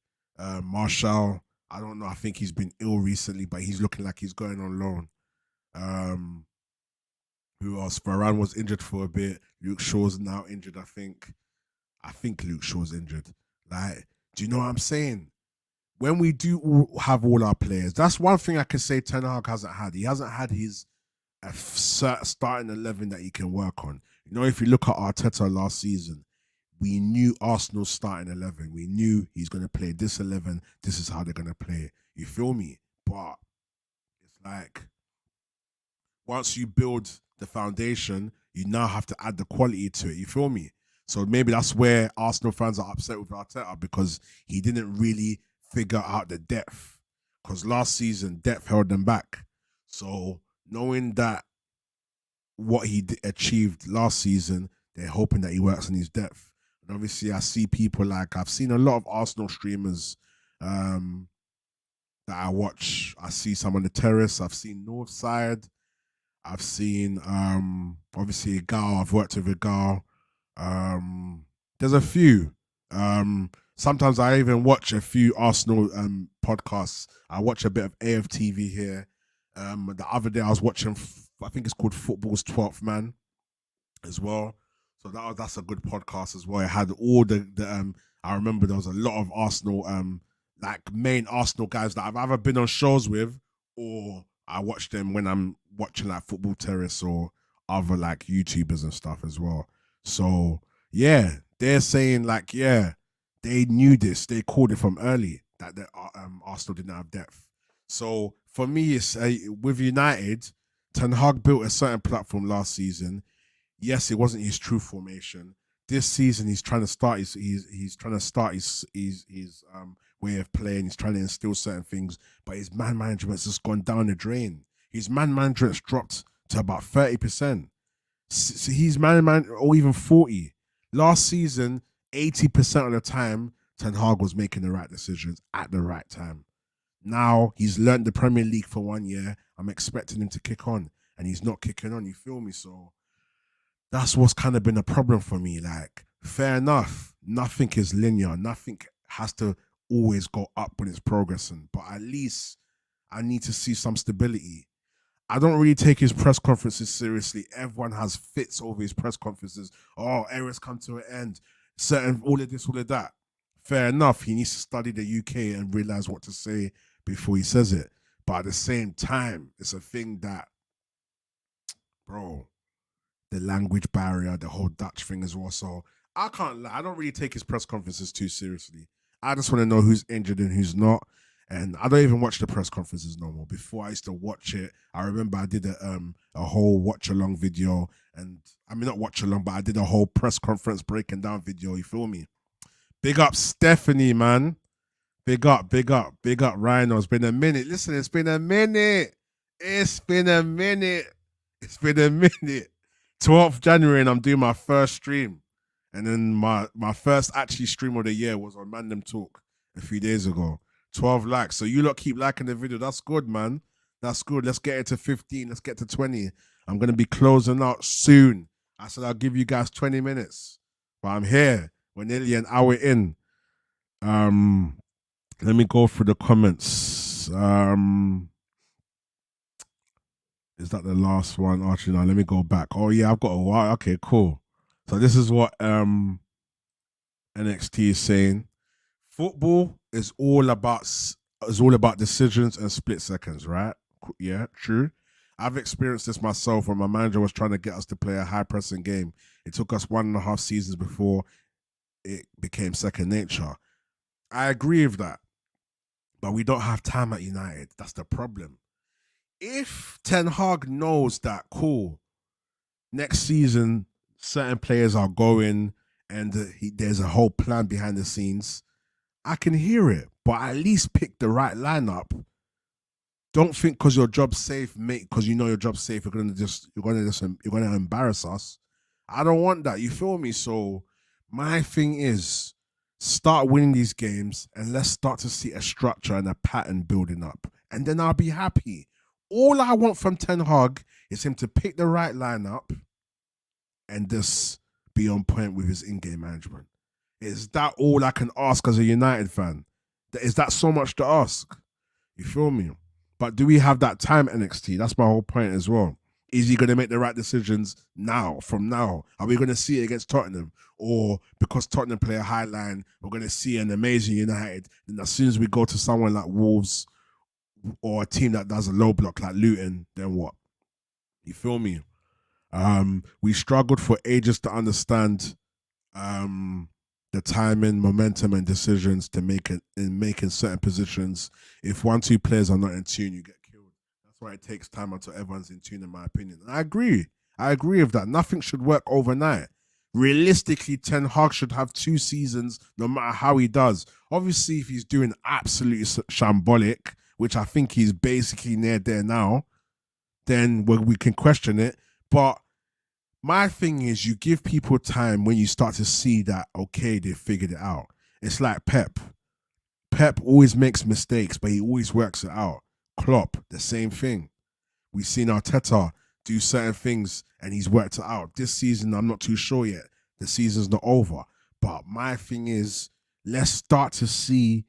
Marshall, I don't know. I think he's been ill recently, but he's looking like he's going on loan. Who else? Varane was injured for a bit. Luke Shaw's now injured, I think. I think Luke Shaw's injured. Like, do you know what I'm saying? When we do have all our players, that's one thing I can say Ten Hag hasn't had. He hasn't had his starting 11 that he can work on. You know, if you look at Arteta last season, we knew Arsenal's starting 11. We knew he's going to play this 11. This is how they're going to play. You feel me? But it's like once you build the foundation, you now have to add the quality to it. You feel me? So maybe that's where Arsenal fans are upset with Arteta because he didn't really figure out the depth. Because last season, depth held them back. So knowing that what he achieved last season, they're hoping that he works on his depth. And obviously, I see people like, I've seen a lot of Arsenal streamers that I watch. I see some on the terrace. I've seen Northside. I've seen, obviously, Gal. I've worked with a Gal. There's a few. Sometimes I even watch a few Arsenal podcasts. I watch a bit of AFTV here. The other day I was watching, I think it's called Football's 12th Man as well. So that's a good podcast as well. It had all the I remember there was a lot of Arsenal, like main Arsenal guys that I've either been on shows with or I watch them when I'm watching like Football Terrace or other like YouTubers and stuff as well. So yeah, they're saying like, yeah, they knew this. They called it from early that Arsenal didn't have depth. So for me, it's with United, Ten Hag built a certain platform last season. Yes, it wasn't his true formation. This season, he's trying to start his way of playing. He's trying to instill certain things, but his man management's just gone down the drain. His man management's dropped to about 30%. So he's or even 40. Last season, 80% of the time, Ten Hag was making the right decisions at the right time. Now he's learned the Premier League for 1 year. I'm expecting him to kick on, and he's not kicking on. You feel me? So that's what's kind of been a problem for me. Like, fair enough, nothing is linear. Nothing has to always go up when it's progressing. But at least I need to see some stability. I don't really take his press conferences seriously. Everyone has fits over his press conferences. Oh, era's come to an end. Certain all of this, all of that. Fair enough. He needs to study the UK and realize what to say before he says it. But at the same time, it's a thing that, bro, the language barrier, the whole Dutch thing as well. So I can't lie. I don't really take his press conferences too seriously. I just want to know who's injured and who's not. And I don't even watch the press conferences no more. Before I used to watch it, I remember I did a whole watch along video, and I mean not watch along, but I did a whole press conference breaking down video. You feel me? Big up Stephanie, man. Big up, big up, big up Rhino. It's been a minute. Listen, it's been a minute. It's been a minute. It's been a minute. 12th January, and I'm doing my first stream. And then my first actually stream of the year was on Random Talk a few days ago. 12 likes. So you lot keep liking the video. That's good, man. That's good. Let's get it to 15. Let's get to 20. I'm going to be closing out soon. I said I'll give you guys 20 minutes. But I'm here. We're nearly an hour in. Let me go through the comments. Is that the last one? Actually, no, let me go back. Oh, yeah, I've got a while. Okay, cool. So this is what NXT is saying. Football is all about decisions and split seconds, right? Yeah, true. I've experienced this myself when my manager was trying to get us to play a high pressing game. It took us 1.5 seasons before it became second nature. I agree with that. But we don't have time at United. That's the problem. If Ten Hag knows that, cool, next season, certain players are going and there's a whole plan behind the scenes, I can hear it. But at least pick the right lineup. Don't think because your job's safe, mate, because you know your job's safe, you're gonna embarrass us. I don't want that. You feel me? So my thing is, start winning these games and let's start to see a structure and a pattern building up. And then I'll be happy. All I want from Ten Hag is him to pick the right lineup and just be on point with his in-game management. Is that all I can ask as a United fan? Is that so much to ask? You feel me? But do we have that time, NXT? That's my whole point as well. Is he going to make the right decisions now, from now? Are we going to see it against Tottenham? Or because Tottenham play a high line, we're going to see an amazing United. And as soon as we go to someone like Wolves or a team that does a low block like Luton, then what? You feel me? We struggled for ages to understand the timing, momentum, and decisions to make it in making certain positions. If 1-2 players are not in tune, you get killed. That's why it takes time until everyone's in tune, in my opinion. And I agree with that. Nothing should work overnight. Realistically, Ten Hag should have 2 seasons, no matter how he does. Obviously, if he's doing absolutely shambolic, which I think he's basically near there now, then we can question it. But my thing is, you give people time when you start to see that, okay, they figured it out. It's like Pep. Pep always makes mistakes, but he always works it out. Klopp, the same thing. We've seen Arteta do certain things and he's worked it out. This season, I'm not too sure yet. The season's not over. But my thing is, let's start to see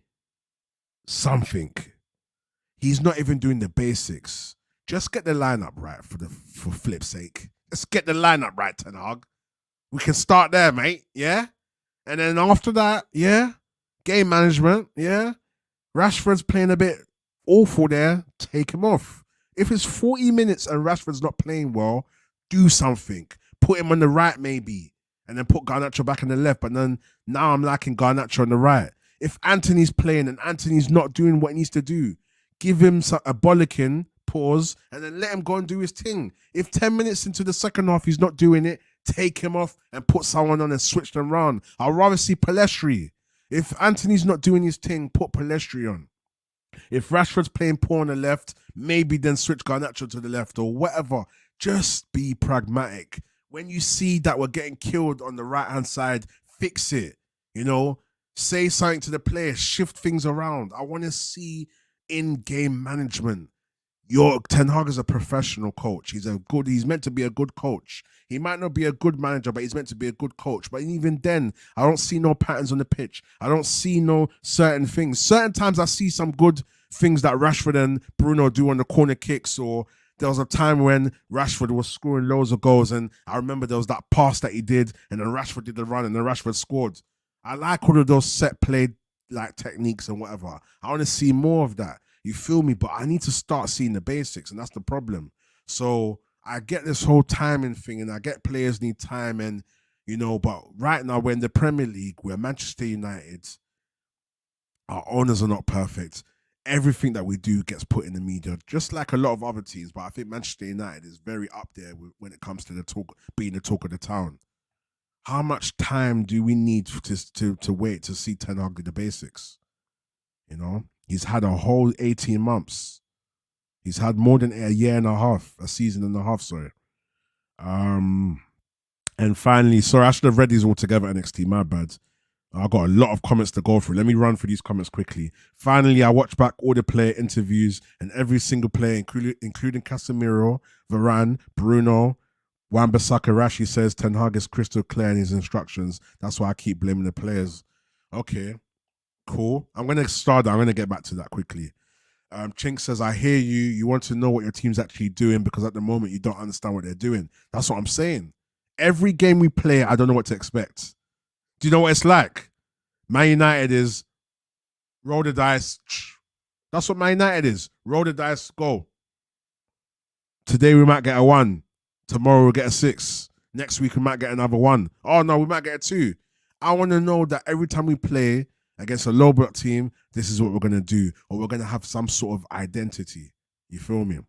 something. He's not even doing the basics. Just get the lineup right for flip's sake. Let's get the lineup right, Ten Hag. We can start there, mate. Yeah? And then after that, yeah? Game management, yeah? Rashford's playing a bit awful there. Take him off. If it's 40 minutes and Rashford's not playing well, do something. Put him on the right, maybe. And then put Garnacho back on the left. But then now I'm liking Garnacho on the right. If Anthony's playing and Anthony's not doing what he needs to do, give him a bollocking, pause, and then let him go and do his thing. If 10 minutes into the second half he's not doing it, take him off and put someone on and switch them around. I'd rather see Palestri. If Anthony's not doing his thing, put Palestri on. If Rashford's playing poor on the left, maybe then switch Garnacho to the left or whatever. Just be pragmatic. When you see that we're getting killed on the right-hand side, fix it. You know, say something to the players, shift things around. I want to see in-game management. Ten Hag is a professional coach. He's meant to be a good coach. He might not be a good manager, but he's meant to be a good coach. But even then, I don't see no patterns on the pitch. I don't see no certain things. Certain times I see some good things that Rashford and Bruno do on the corner kicks, or there was a time when Rashford was scoring loads of goals, and I remember there was that pass that he did, and then Rashford did the run, and then Rashford scored. I like all of those set play like techniques and whatever. I want to see more of that. You feel me? But I need to start seeing the basics, and that's the problem. So I get this whole timing thing, and I get players need time, and but right now we're in the Premier League, we're Manchester United. Our owners are not perfect. Everything that we do gets put in the media, just like a lot of other teams. But I think Manchester United is very up there when it comes to being the talk of the town. How much time do we need to wait to see Ten Hag do the basics? He's had a whole 18 months. He's had more than a season and a half, sorry. And finally, sorry, I should have read these all together, NXT, my bad. I got a lot of comments to go through. Let me run through these comments quickly. Finally, I watched back all the player interviews, and every single player, including Casemiro, Varane, Bruno, Wan-Bissaka, Rashi says Ten Hag is crystal clear in his instructions. That's why I keep blaming the players. Okay, cool. I'm going to start that. I'm going to get back to that quickly. Chink says, I hear you. You want to know what your team's actually doing because at the moment you don't understand what they're doing. That's what I'm saying. Every game we play, I don't know what to expect. Do you know what it's like? Man United is roll the dice. That's what Man United is. Roll the dice, go. Today we might get a 1. Tomorrow we'll get a 6. Next week we might get another 1. Oh no, we might get a 2. I want to know that every time we play against a low block team, this is what we're going to do. Or we're going to have some sort of identity. You feel me?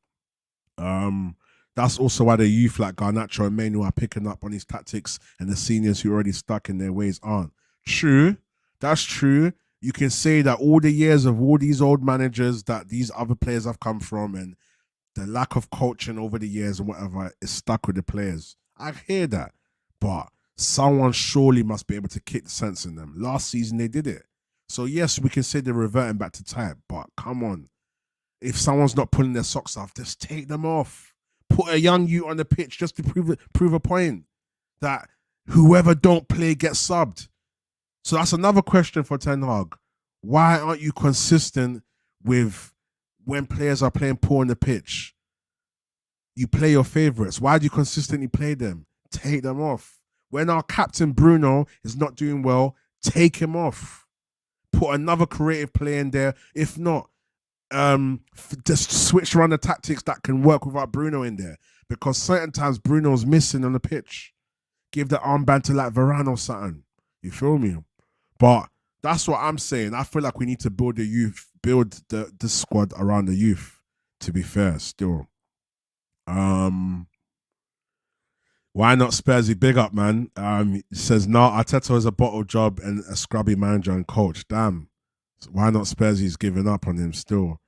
That's also why the youth like Garnacho and Manu are picking up on these tactics and the seniors who are already stuck in their ways aren't. True. That's true. You can say that all the years of all these old managers that these other players have come from and the lack of coaching over the years and whatever is stuck with the players. I hear that. But someone surely must be able to kick the sense in them. Last season they did it. So yes, we can say they're reverting back to type, but come on. If someone's not pulling their socks off, just take them off. Put a young you on the pitch just to prove a point that whoever don't play gets subbed. So that's another question for Ten Hag. Why aren't you consistent with when players are playing poor on the pitch? You play your favourites. Why do you consistently play them? Take them off. When our captain Bruno is not doing well, take him off. Put another creative player in there. If not, just switch around the tactics that can work without Bruno in there, because certain times Bruno's missing on the pitch. Give the armband to like Varane or something. You feel me? But that's what I'm saying. I feel like we need to build the youth, build the squad around the youth. To be fair, still. Why not Spursy? Big up, man. He says no. Arteta is a bottle job and a scrubby manager and coach. Damn. Why not Spursy's giving up on him still?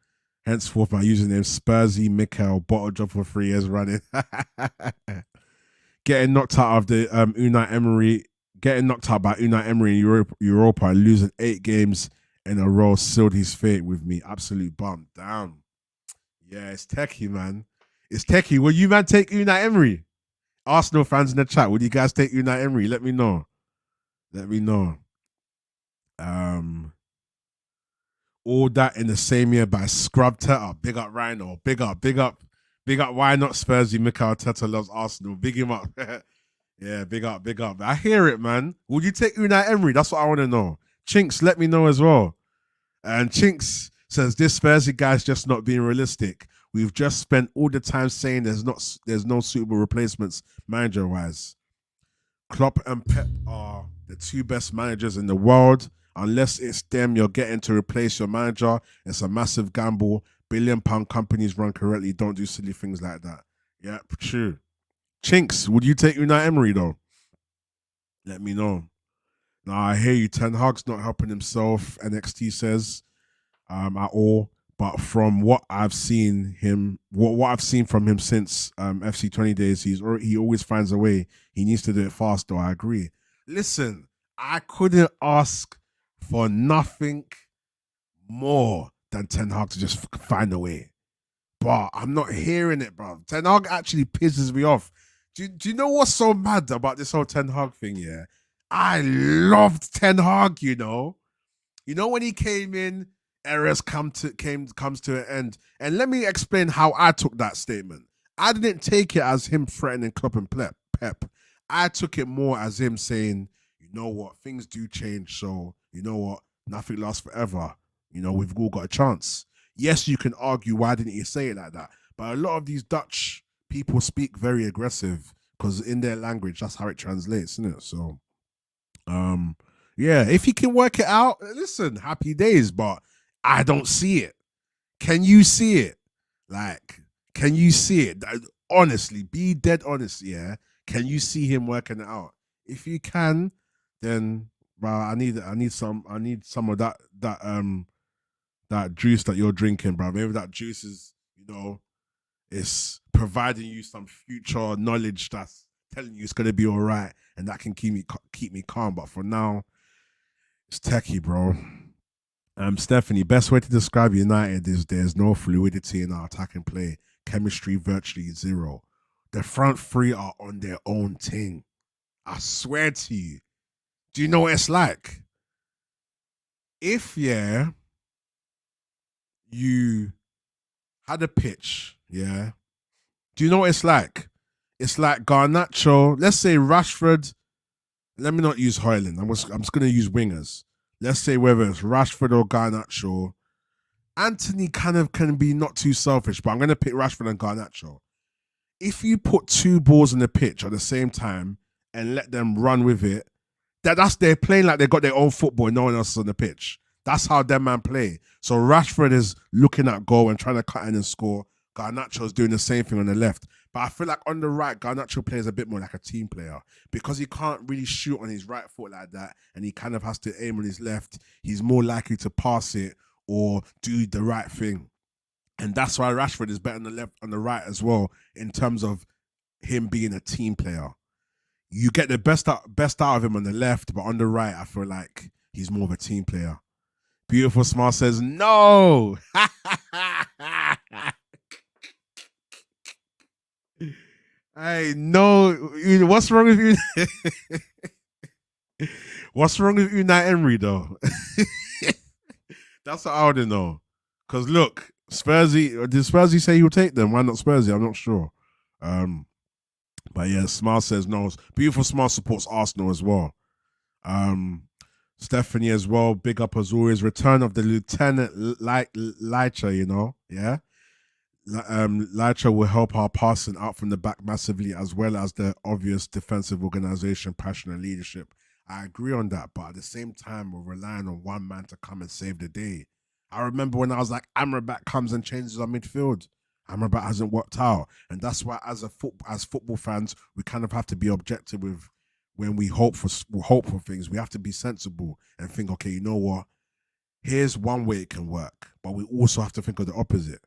Henceforth, by using him Spursy, Mikel, bottle job for 3 years running. Getting knocked out of the Unai Emery, getting knocked out by Unai Emery in Europa and losing 8 games in a row sealed his fate with me. Absolute bum. Damn. Yeah, it's techie, man. It's techie. Will you, man, take Unai Emery? Arsenal fans in the chat, will you guys take Unai Emery? Let me know. Let me know. All that in the same year by Scrub Teta. Big up Rhino. Big up. Why not Spursy? Mikel Arteta loves Arsenal. Big him up. Yeah, big up. I hear it, man. Would you take Unai Emery? That's what I want to know. Chinks, let me know as well. And Chinks says, this Spursy guy's just not being realistic. We've just spent all the time saying there's no suitable replacements manager-wise. Klopp and Pep are the 2 best managers in the world. Unless it's them you're getting to replace your manager, it's a massive gamble. £1 billion companies run correctly don't do silly things like that. Yeah, true. Chinks, would you take Unai Emery though? Let me know. Now I hear you. Ten Hag's not helping himself. NXT says at all. But from what I've seen him, what I've seen from him since FC 20 days, he always finds a way. He needs to do it fast, though. I agree. Listen, I couldn't ask for nothing more than Ten Hag to just find a way. but I'm not hearing it, bro. Ten Hag actually pisses me off. Do you know what's so mad about this whole Ten Hag thing? Yeah, I loved Ten Hag. You know when he came in, eras comes to an end. And let me explain how I took that statement. I didn't take it as him threatening Klopp and Pep. I took it more as him saying, you know what, things do change. So you know what, nothing lasts forever. We've all got a chance. Yes, you can argue why didn't he say it like that, but a lot of these Dutch people speak very aggressive because in their language that's how it translates, isn't it? So, yeah, if he can work it out, listen, happy days. But I don't see it. Can you see it? Like, can you see it? Honestly, be dead honest. Yeah, can you see him working it out? If you can, then bro, I need some of that juice that you're drinking, bro. Maybe that juice is, it's providing you some future knowledge that's telling you it's gonna be all right, and that can keep me calm. But for now, it's techie, bro. Stephanie, best way to describe United is there's no fluidity in our attacking play. Chemistry virtually zero. The front three are on their own thing. I swear to you. Do you know what it's like? If you had a pitch, do you know what it's like? It's like Garnacho. Let's say Rashford. Let me not use Højlund. I'm just going to use wingers. Let's say whether it's Rashford or Garnacho. Anthony kind of can be not too selfish, but I'm going to pick Rashford and Garnacho. If you put two balls on the pitch at the same time and let them run with it, they're playing like they got their own football and no one else is on the pitch. That's how them man play. So Rashford is looking at goal and trying to cut in and score. Garnacho's doing the same thing on the left. But I feel like on the right, Garnacho plays a bit more like a team player because he can't really shoot on his right foot like that, and he kind of has to aim on his left. He's more likely to pass it or do the right thing. And that's why Rashford is better on the left, on the right as well, in terms of him being a team player. You get the best out of him on the left, but on the right, I feel like he's more of a team player. Beautiful Smart says, no. Hey, no. What's wrong with you? What's wrong with Unai Emery, though? That's what I want to know. Because look, did Spursy say he'll take them? Why not Spursy? I'm not sure. But yeah, Smart says no. Beautiful Smart supports Arsenal as well. Stephanie as well. Big up as always. Return of the Lieutenant Leicher, yeah. Leicher will help our passing out from the back massively, as well as the obvious defensive organization, passion, and leadership. I agree on that, but at the same time, we're relying on one man to come and save the day. I remember when I was like, Amrabat comes and changes our midfield. Amrabat hasn't worked out, and that's why, as football fans, we kind of have to be objective with when we hope for things. We have to be sensible and think, okay, you know what? Here's one way it can work, but we also have to think of the opposite,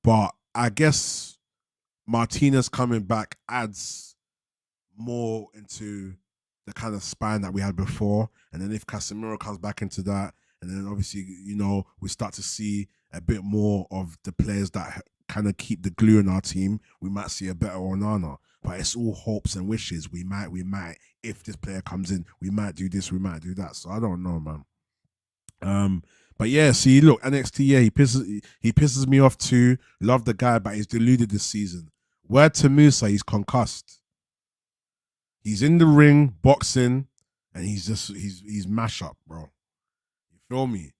But I guess Martinez coming back adds more into the kind of spine that we had before. And then if Casemiro comes back into that, and then obviously, we start to see a bit more of the players that kind of keep the glue in our team, we might see a better Onana. But it's all hopes and wishes. We might, if this player comes in, we might do this, we might do that. So I don't know, man. But yeah, see, look, NXT, yeah, he pisses me off too. Love the guy, but he's deluded this season. Word to Musa, he's concussed. He's in the ring, boxing, and he's mash up, bro. You feel me?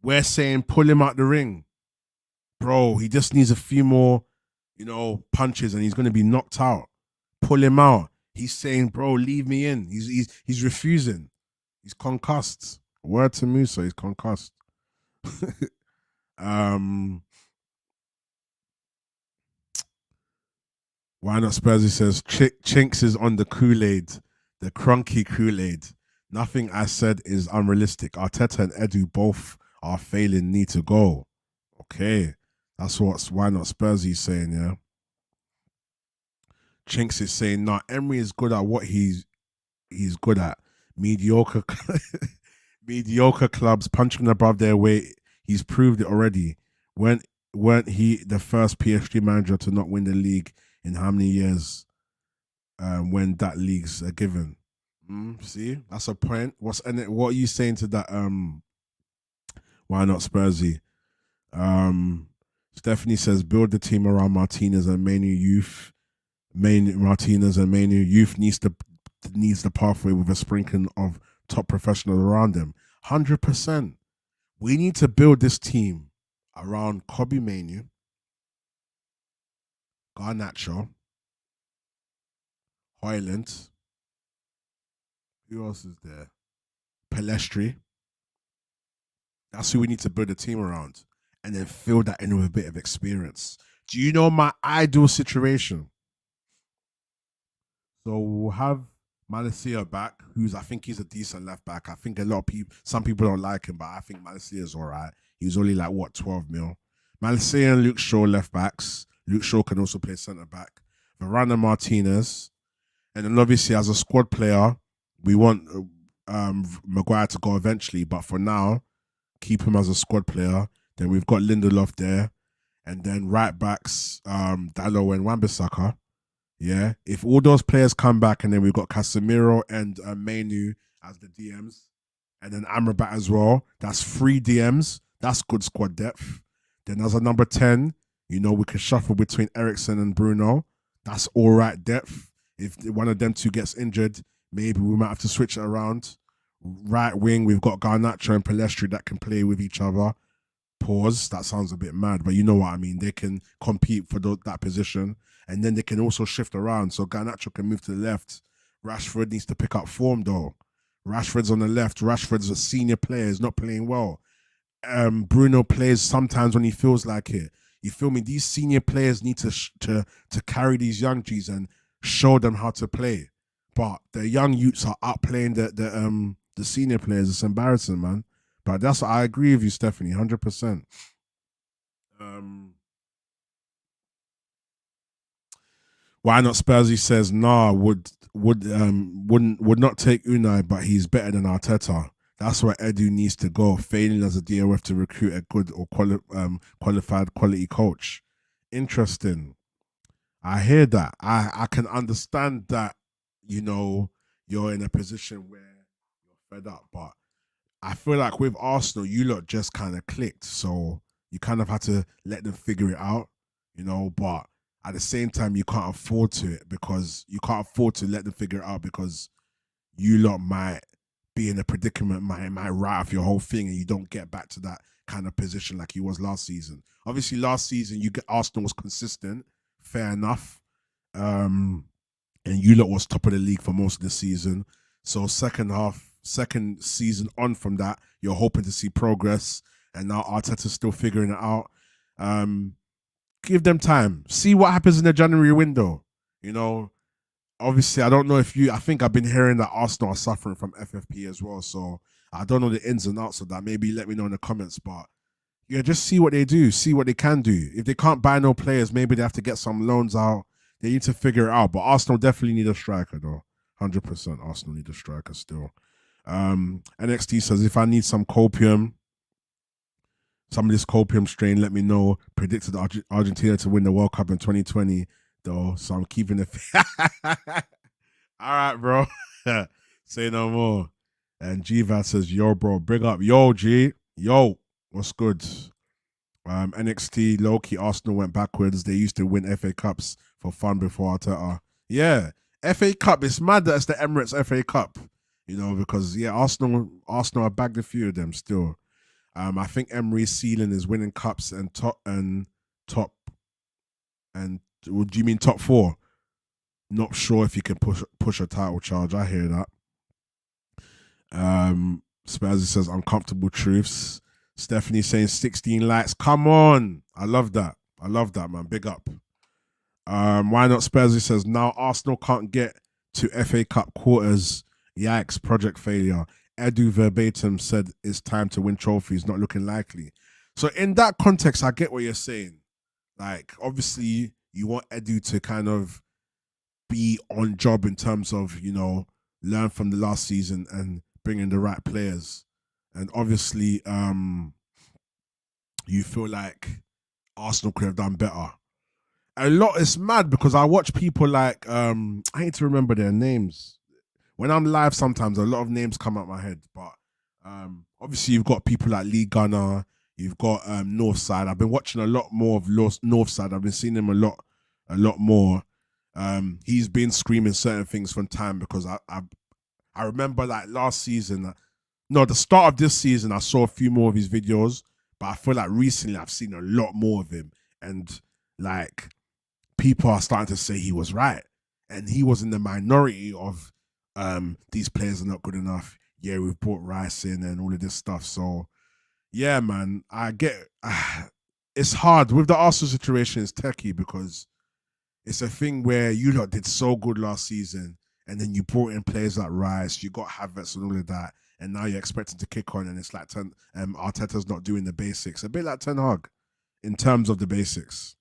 We're saying pull him out the ring. Bro, he just needs a few more, punches and he's going to be knocked out. Pull him out. He's saying, bro, leave me in. He's refusing. He's concussed. Word to Musa, he's concussed. Why not Spursy says, Chinks is on the Kool-Aid, the crunky Kool-Aid. Nothing I said is unrealistic. Arteta and Edu both are failing, need to go. Okay. That's why not Spursy saying, yeah. Chinks is saying, nah, Emery is good at what he's good at. Mediocre clubs punching above their weight. He's proved it already. When weren't he the first PSG manager to not win the league in how many years? When that league's a given. See, that's a point. What are you saying to that? Why not Spursy? Um, Stephanie says build the team around Martinez and Manu youth. Martinez and Manu youth needs the pathway with a sprinkling of top professionals around them. 100%. We need to build this team around Kobe Manu, Garnacho, Hoyland. Who else is there? Palestri. That's who we need to build a team around. And then fill that in with a bit of experience. Do you know my ideal situation? So we'll have Malacia back, I think he's a decent left back. I think a lot of people, some people don't like him, but I think Malacia is all right. He's only like, 12 mil. Malacia and Luke Shaw left backs. Luke Shaw can also play centre back. Varane Martinez. And then obviously as a squad player, we want Maguire to go eventually, but for now, keep him as a squad player. Then we've got Lindelof there. And then right backs, Dalot and Wan-Bissaka. Yeah. If all those players come back and then we've got Casemiro and Mainu as the DMs. And then Amrabat as well. That's 3 DMs. That's good squad depth. Then as a number 10, we can shuffle between Eriksen and Bruno. That's all right depth. If one of them two gets injured, maybe we might have to switch it around. Right wing, we've got Garnacho and Palestri that can play with each other. Pause. That sounds a bit mad, but you know what I mean. They can compete for that position, and then they can also shift around. So Garnacho can move to the left. Rashford needs to pick up form, though. Rashford's on the left. Rashford's a senior player. He's not playing well. Bruno plays sometimes when he feels like it. You feel me? These senior players need to carry these young G's and show them how to play. But the young youths are outplaying the senior players. It's embarrassing, man. But I agree with you, Stephanie, 100%. Why not Spursy says, nah, would not take Unai, but he's better than Arteta. That's where Edu needs to go, failing as a DOF to recruit a good or qualified quality coach. Interesting. I hear that. I can understand that, you're in a position where you're fed up, but I feel like with Arsenal, you lot just kind of clicked. So you kind of had to let them figure it out, but at the same time, you can't afford to let them figure it out because you lot might be in a predicament, might write off your whole thing and you don't get back to that kind of position like you was last season. Obviously, last season, Arsenal was consistent, fair enough. And you lot was top of the league for most of the season. So second season on from that, you're hoping to see progress. And now Arteta's still figuring it out. Give them time. See what happens in the January window. Obviously, I don't know I think I've been hearing that Arsenal are suffering from FFP as well. So I don't know the ins and outs of that. Maybe let me know in the comments. But yeah, just see what they do. See what they can do. If they can't buy no players, maybe they have to get some loans out. They need to figure it out. But Arsenal definitely need a striker, though. 100% Arsenal need a striker still. NXT says, if I need some copium, some of this copium strain, let me know. Predicted Argentina to win the World Cup in 2020, though. So I'm keeping it. All right, bro. Say no more. And GVAT says, yo, bro, bring up. Yo, G. Yo, what's good? NXT, low-key, Arsenal went backwards. They used to win FA Cups for fun before Arteta. Yeah, FA Cup. It's mad that it's the Emirates FA Cup, because, yeah, Arsenal have bagged a few of them still. I think Emery's ceiling is winning cups and top. And what do you mean top 4? Not sure if you can push a title charge. I hear that. Spazzy says uncomfortable truths. Stephanie saying 16 likes. Come on. I love that, man. Big up. Why not Spazzy says now Arsenal can't get to FA Cup quarters. Yikes, project failure. Edu verbatim said it's time to win trophies, not looking likely. So in that context, I get what you're saying. Like, obviously, you want Edu to kind of be on job in terms of, learn from the last season and bring in the right players. And obviously, you feel like Arsenal could have done better. A lot, it's mad because I watch people like I need to remember their names. When I'm live, sometimes a lot of names come out my head, but obviously you've got people like Lee Gunner, you've got Northside. I've been watching a lot more of Northside. I've been seeing him a lot more. He's been screaming certain things from time because I remember like last season, no, the start of this season, I saw a few more of his videos, but I feel like recently I've seen a lot more of him, and like people are starting to say he was right, and he was in the minority of these players are not good enough. Yeah, we've brought Rice in and all of this stuff. So yeah, man, I get it's hard with the Arsenal situation. It's techie because it's a thing where you lot did so good last season, and then you brought in players like Rice, you got Havertz and all of that, and now you're expecting to kick on, and it's like Arteta's not doing the basics. A bit like Ten Hag in terms of the basics.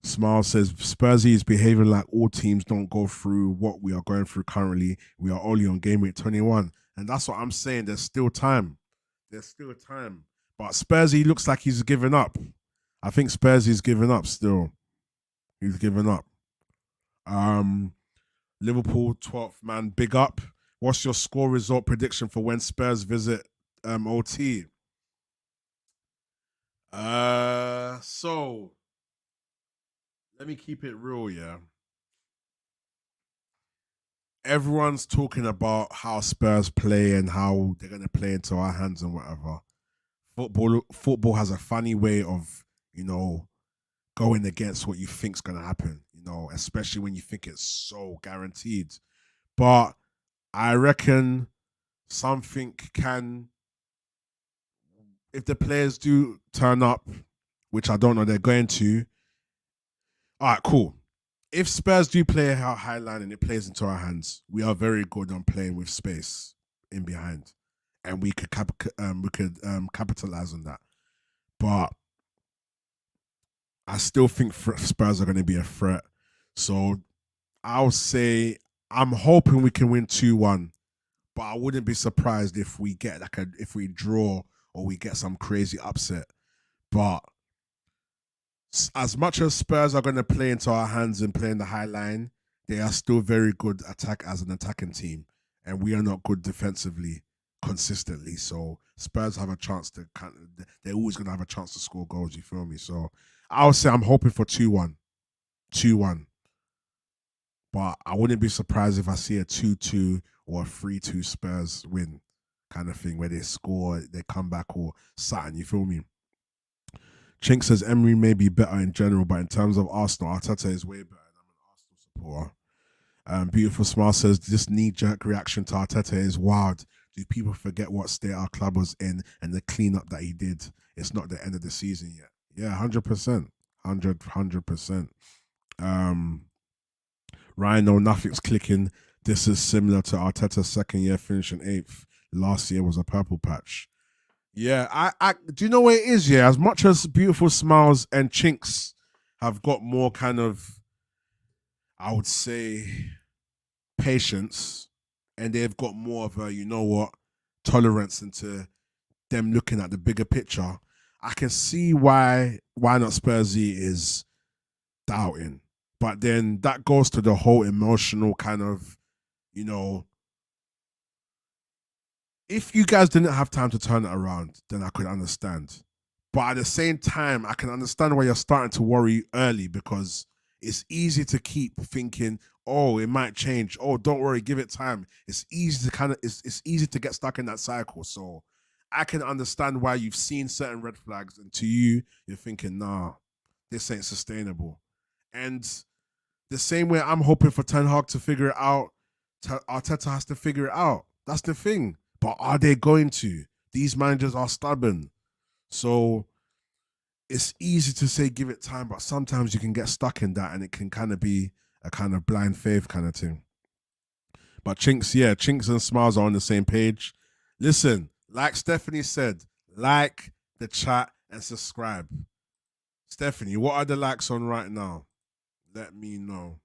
Smile says Spursy is behaving like all teams don't go through what we are going through currently. We are only on game week 21, and that's what I'm saying. There's still time. There's still time. But Spursy looks like he's given up. I think Spursy's given up still. He's given up. Liverpool 12th man, big up. What's your score result prediction for when Spurs visit OT? So let me keep it real, yeah. Everyone's talking about how Spurs play and how they're gonna play into our hands and whatever. Football has a funny way of, going against what you think's gonna happen, especially when you think it's so guaranteed. But I reckon something can, if the players do turn up, which I don't know they're going to. All right, cool. If Spurs do play our high line and it plays into our hands, we are very good on playing with space in behind, and we could capitalize on that. But I still think Spurs are going to be a threat. So I'll say I'm hoping we can win 2-1, but I wouldn't be surprised if we get if we draw or we get some crazy upset. But as much as Spurs are going to play into our hands and play in the high line, they are still very good as an attacking team, and we are not good defensively consistently. So Spurs have a chance to they're always going to have a chance to score goals. You feel me? So I'll say I'm hoping for 2-1, 2-1. But I wouldn't be surprised if I see a 2-2 or a 3-2 Spurs win kind of thing where they score, they come back or something. You feel me? Chink says Emery may be better in general, but in terms of Arsenal, Arteta is way better. And I'm an Arsenal supporter. Beautiful Smile says this knee-jerk reaction to Arteta is wild. Do people forget what state our club was in and the cleanup that he did? It's not the end of the season yet. Yeah, 100%. 100%. Rhino, nothing's clicking. This is similar to Arteta's second year finishing 8th. Last year was a purple patch. Yeah, I do you know what it is? Yeah, as much as Beautiful Smiles and Chinks have got more kind of, I would say, patience, and they've got more of a, tolerance into them looking at the bigger picture. I can see why not Spursy is doubting, but then that goes to the whole emotional kind of, if you guys didn't have time to turn it around, then I could understand. But at the same time, I can understand why you're starting to worry early, because it's easy to keep thinking, oh, it might change. Oh, don't worry, give it time. It's easy to it's easy to get stuck in that cycle. So I can understand why you've seen certain red flags, and to you, you're thinking, nah, this ain't sustainable. And the same way I'm hoping for Ten Hag to figure it out, Arteta has to figure it out. That's the thing. But are they going to? These managers are stubborn. So it's easy to say give it time, but sometimes you can get stuck in that and it can kind of be a kind of blind faith kind of thing. But Chinks and Smiles are on the same page. Listen, like Stephanie said, like the chat and subscribe. Stephanie, what are the likes on right now? Let me know.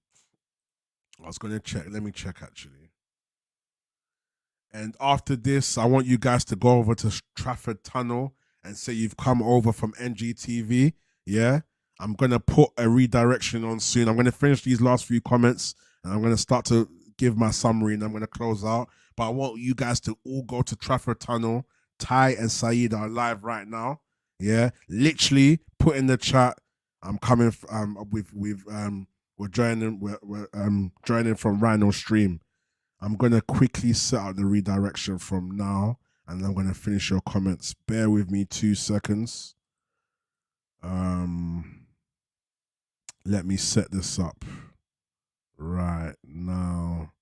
I was going to check. Let me check actually. And after this, I want you guys to go over to Trafford Tunnel and say you've come over from NGTV, yeah, I'm gonna put a redirection on soon. I'm gonna finish these last few comments and I'm gonna start to give my summary and I'm gonna close out. But I want you guys to all go to Trafford Tunnel. Ty and Saeed are live right now. Yeah, literally put in the chat. I'm coming. We're joining. We're joining from Rhino Stream. I'm gonna quickly set out the redirection from now, and I'm gonna finish your comments. Bear with me 2 seconds. Let me set this up right now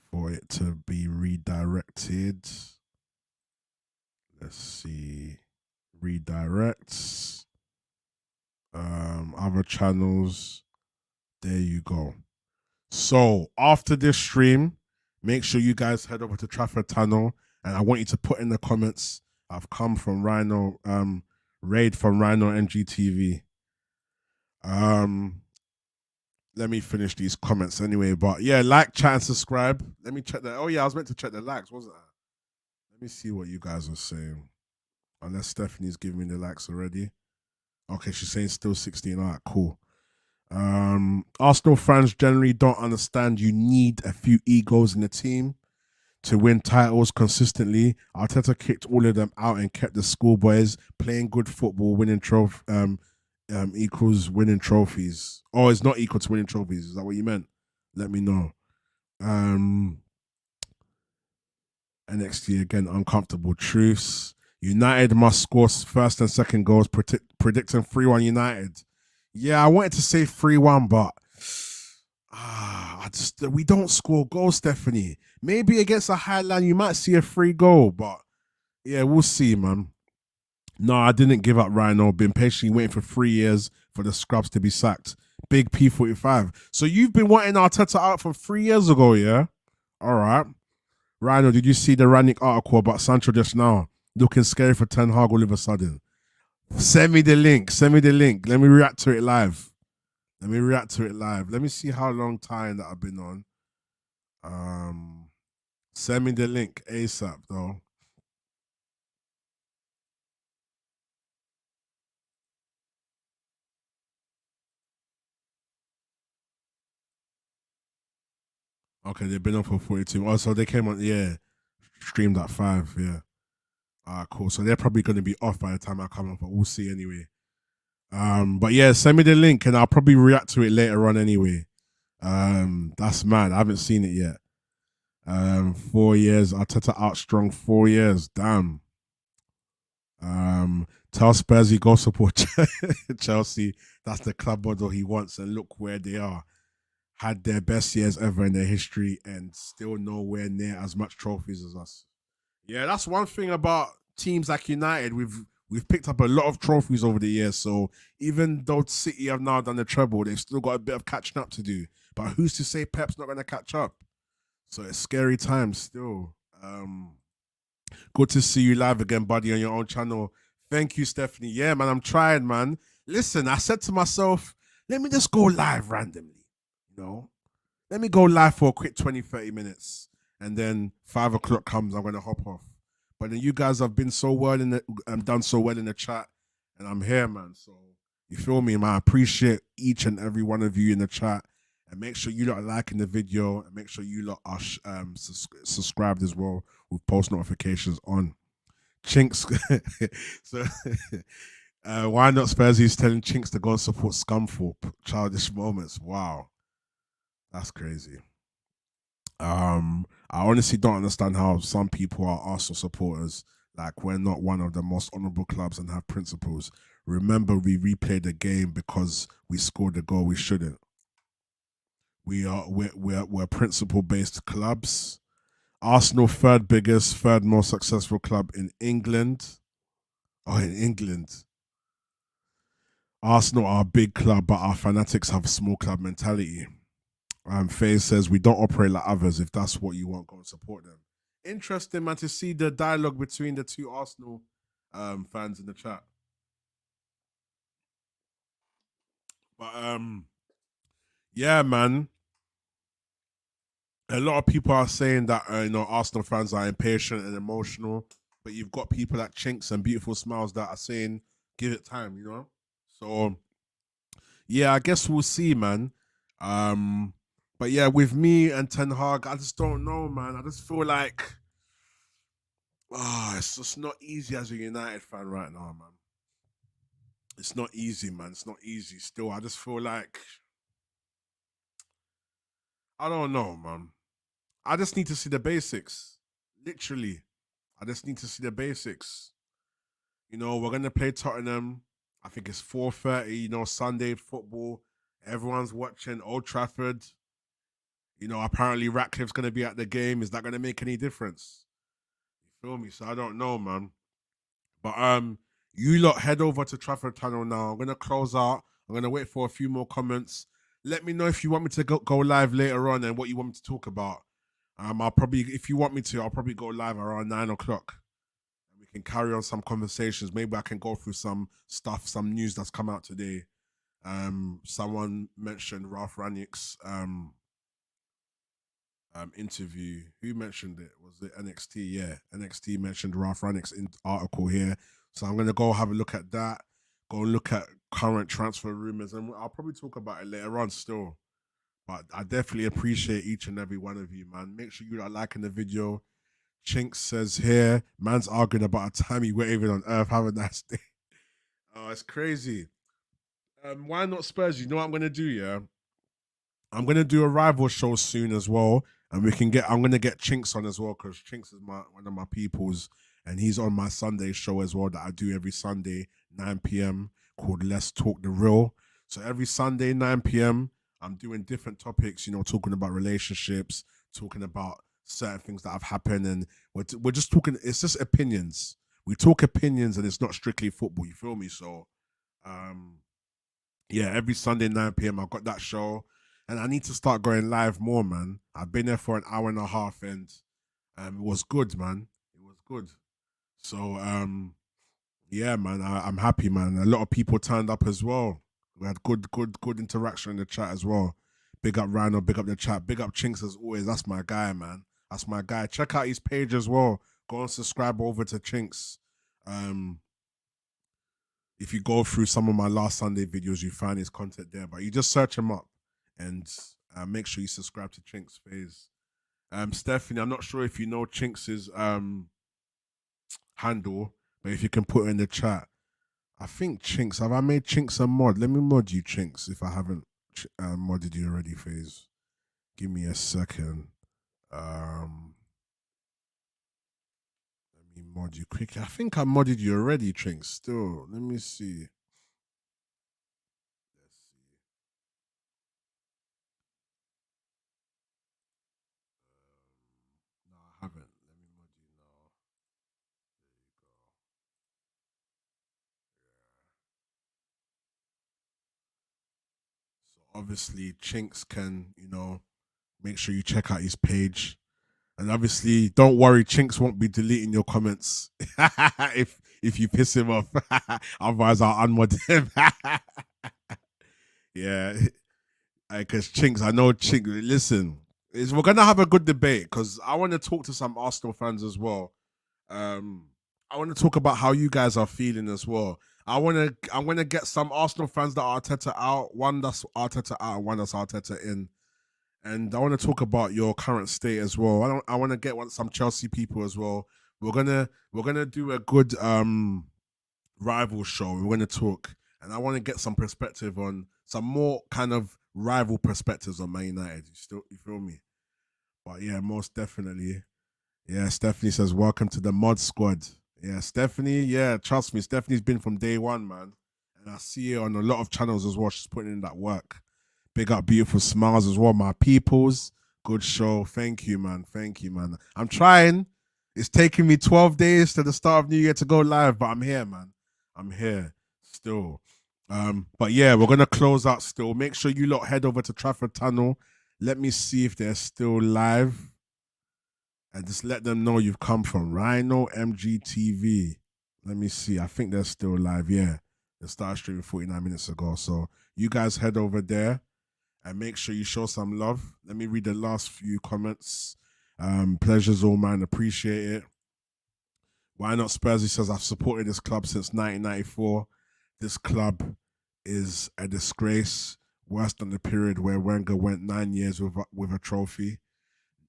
for it to be redirected. Let's see. Redirects. Other channels. There you go. So after this stream, make sure you guys head over to Trafford Tunnel, and I want you to put in the comments, I've come from Rhino, raid from Rhino NGTV. Let me finish these comments anyway, but yeah, like, chat, and subscribe. Let me check that. Oh yeah, I was meant to check the likes, wasn't I? Let me see what you guys are saying. Unless Stephanie's giving me the likes already. Okay, she's saying still 16. All right, cool. Arsenal fans generally don't understand you need a few egos in the team to win titles consistently. Arteta kicked all of them out and kept the schoolboys playing good football, winning equals winning trophies. Oh, it's not equal to winning trophies. Is that what you meant? Let me know. NXT again, uncomfortable truths. United must score first and second goals, predicting 3-1 United. Yeah, I wanted to say 3-1, but we don't score goals, Stephanie. Maybe against a Highland, you might see a free goal, but yeah, we'll see, man. No, I didn't give up, Rhino. Been patiently waiting for 3 years for the scrubs to be sacked. Big P45. So you've been wanting Arteta out from 3 years ago, yeah? All right. Rhino, did you see the Rannick article about Sancho just now? Looking scary for Ten Hag all of a sudden. Send me the link. Let me react to it live. Let me see how long time that I've been on. Send me the link ASAP, though. Okay, they've been on for 42. Oh, so they came on, yeah, streamed at 5, yeah. Cool. So they're probably going to be off by the time I come up, but we'll see anyway. But yeah, send me the link and I'll probably react to it later on anyway. That's mad. I haven't seen it yet. 4 years. Arteta out strong 4 years. Damn. Tell Spurs he go support Chelsea. That's the club model he wants, and look where they are. Had their best years ever in their history and still nowhere near as much trophies as us. Yeah, that's one thing about teams like United. We've picked up a lot of trophies over the years. So even though City have now done the treble, they've still got a bit of catching up to do. But who's to say Pep's not going to catch up? So it's scary times still. Good to see you live again, buddy, on your own channel. Thank you, Stephanie. Yeah, man, I'm trying, man. Listen, I said to myself, let me just go live randomly, you know? Let me go live for a quick 20, 30 minutes. And then 5 o'clock comes, I'm going to hop off. But then you guys have been so well done so well in the chat. And I'm here, man. So you feel me, man? I appreciate each and every one of you in the chat. And make sure you lot are liking the video. And make sure you lot are subscribed as well with post notifications on. Chinks. So why not Spurs? He's telling Chinks to go and support Scunthorpe. Childish moments. Wow. That's crazy. I honestly don't understand how some people are Arsenal supporters. Like, we're not one of the most honourable clubs and have principles. Remember, we replayed the game because we scored a goal we shouldn't. We're principle based clubs. Arsenal, third biggest, third most successful club in England. Oh, in England. Arsenal are a big club, but our fanatics have a small club mentality. Faye says we don't operate like others. If that's what you want, go and support them. Interesting, man, to see the dialogue between the two Arsenal fans in the chat. But yeah, man. A lot of people are saying that Arsenal fans are impatient and emotional. but you've got people like Chinks and Beautiful Smiles that are saying, give it time, you know? So, yeah, I guess we'll see, man. But yeah, with me and Ten Hag, I just don't know, man. I just feel like, it's just not easy as a United fan right now, man. It's not easy, man. It's not easy. Still, I just feel like, I don't know, man. I just need to see the basics. Literally. I just need to see the basics. You know, we're gonna play Tottenham. I think it's 4:30, you know, Sunday football. Everyone's watching Old Trafford. You know, apparently Ratcliffe's gonna be at the game. Is that gonna make any difference? You feel me? So I don't know, man. But you lot head over to Trafford Tunnel now. I'm gonna close out. I'm gonna wait for a few more comments. Let me know if you want me to go live later on and what you want me to talk about. I'll probably, if you want me to, I'll probably go live around 9 o'clock. And we can carry on some conversations. Maybe I can go through some stuff, some news that's come out today. Someone mentioned Ralph Ranick's interview. Who mentioned it? Was it NXT? Yeah, NXT mentioned Ralph Ranick's article here. So I'm gonna go have a look at that. Go look at current transfer rumors, and I'll probably talk about it later on still. But I definitely appreciate each and every one of you, man. Make sure you are liking the video. Chinks says here, man's arguing about a time he went even on Earth. Have a nice day. Oh, it's crazy. Why not Spurs? You know what I'm gonna do, yeah? I'm gonna do a rival show soon as well, and I'm gonna get Chinks on as well because Chinks is one of my peoples, and he's on my Sunday show as well that I do every Sunday 9 p.m. called Let's Talk the Real. So every Sunday 9 p.m. I'm doing different topics, you know, talking about relationships, talking about certain things that have happened, and we're just talking. It's just opinions. We talk opinions, and it's not strictly football. You feel me? So, um, yeah, every Sunday 9 p.m. I've got that show, and I need to start going live more, man. I've been there for an hour and a half, and it was good, man. It was good. So yeah, man, I'm happy, man. A lot of people turned up as well. We had good interaction in the chat as well. Big up Rhino, big up the chat, big up Chinks as always. That's my guy, man. That's my guy. Check out his page as well. Go and subscribe over to Chinks. If you go through some of my last Sunday videos, you find his content there. But you just search him up and make sure you subscribe to Chinks' phase. Stephanie, I'm not sure if you know Chinks' handle, but if you can put it in the chat. I think Chinks, have I made Chinks a mod? Let me mod you, Chinks, if I haven't modded you already, phase. Give me a second. Let me mod you quickly. I think I modded you already, Chinks. Still, let me see. Let's see. No, I haven't. Let me mod you now. There you go. So obviously, Chinks can, you know, make sure you check out his page. And obviously, don't worry, Chinks won't be deleting your comments if you piss him off. Otherwise, I'll unmod him. Yeah, because Chinks, I know Chinks. Listen, we're gonna have a good debate because I want to talk to some Arsenal fans as well. I want to talk about how you guys are feeling as well. I want to get some Arsenal fans that are Arteta out, one that's Arteta out, and one that's Arteta in. And I want to talk about your current state as well. I want to get some Chelsea people as well. We're gonna do a good rival show. We're gonna talk, and I want to get some perspective on some more kind of rival perspectives on Man United. You feel me? But yeah, most definitely. Yeah, Stephanie says welcome to the mod squad. Yeah, Stephanie. Yeah, trust me, Stephanie's been from day one, man, and I see her on a lot of channels as well. She's putting in that work. Big up Beautiful Smiles as well, my peoples. Good show. Thank you, man. Thank you, man. I'm trying. It's taking me 12 days to the start of New Year to go live, but I'm here, man. I'm here still. But yeah, we're gonna close out still. Make sure you lot head over to Trafford Tunnel. Let me see if they're still live. And just let them know you've come from Rhino MGTV. Let me see. I think they're still live. Yeah. They started streaming 49 minutes ago. So you guys head over there and make sure you show some love. Let me read the last few comments. Pleasure's all mine. Appreciate it. Why Not Spursy says, I've supported this club since 1994. This club is a disgrace, worse than the period where Wenger went 9 years with a trophy.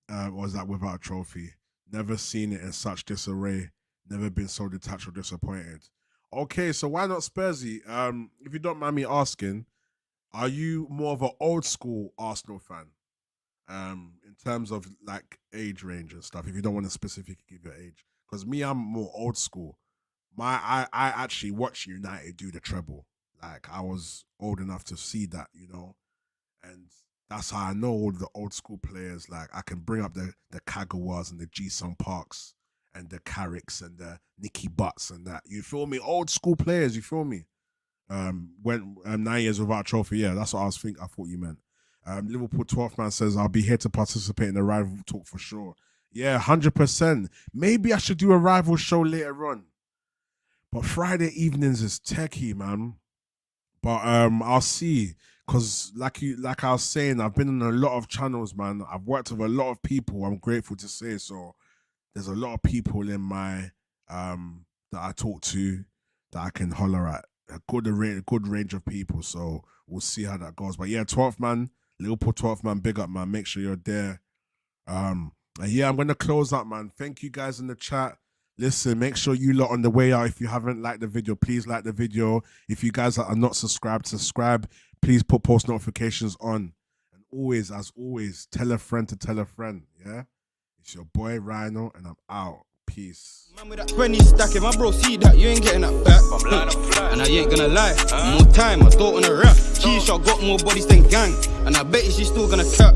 Was that without a trophy? Never seen it in such disarray. Never been so detached or disappointed. Okay, so Why Not Spursy? If you don't mind me asking, are you more of an old school Arsenal fan? In terms of like age range and stuff, if you don't want to specifically give your age. Because me, I'm more old school. I actually watched United do the treble. Like, I was old enough to see that, and that's how I know all the old school players. Like, I can bring up the Kagawas and the Ji-Sung Parks and the Carricks and the Nicky Butts and that. You feel me? Old school players, you feel me? When 9 years without a trophy, yeah, that's what I thought you meant. Liverpool 12th man says, I'll be here to participate in the rival talk for sure. Yeah, 100%. Maybe I should do a rival show later on. But Friday evenings is techie, man. But I'll see. Because like I was saying, I've been on a lot of channels, man. I've worked with a lot of people, I'm grateful to say. So there's a lot of people in my that I talk to that I can holler at. A good range of people. So we'll see how that goes. But yeah, 12th man, Liverpool 12th man, big up, man. Make sure you're there. And yeah, I'm gonna close up, man. Thank you guys in the chat. Listen, make sure you lot on the way out. If you haven't liked the video, please like the video. If you guys are not subscribed, subscribe. Please put post notifications on. And always, as always, tell a friend to tell a friend. Yeah, it's your boy Rhino, and I'm out. Peace. Man with that 20 stack, if my bro see that, you ain't getting that back. And I ain't gonna lie, more time, I don't wanna rap. G-Shot got more bodies than gang, and I bet you she's still gonna tap.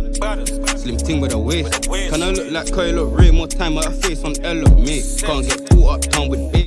Slim ting with a waist. Can I look like Kyle look Ray? More time, but her face on L of me. Can't get caught up town with big.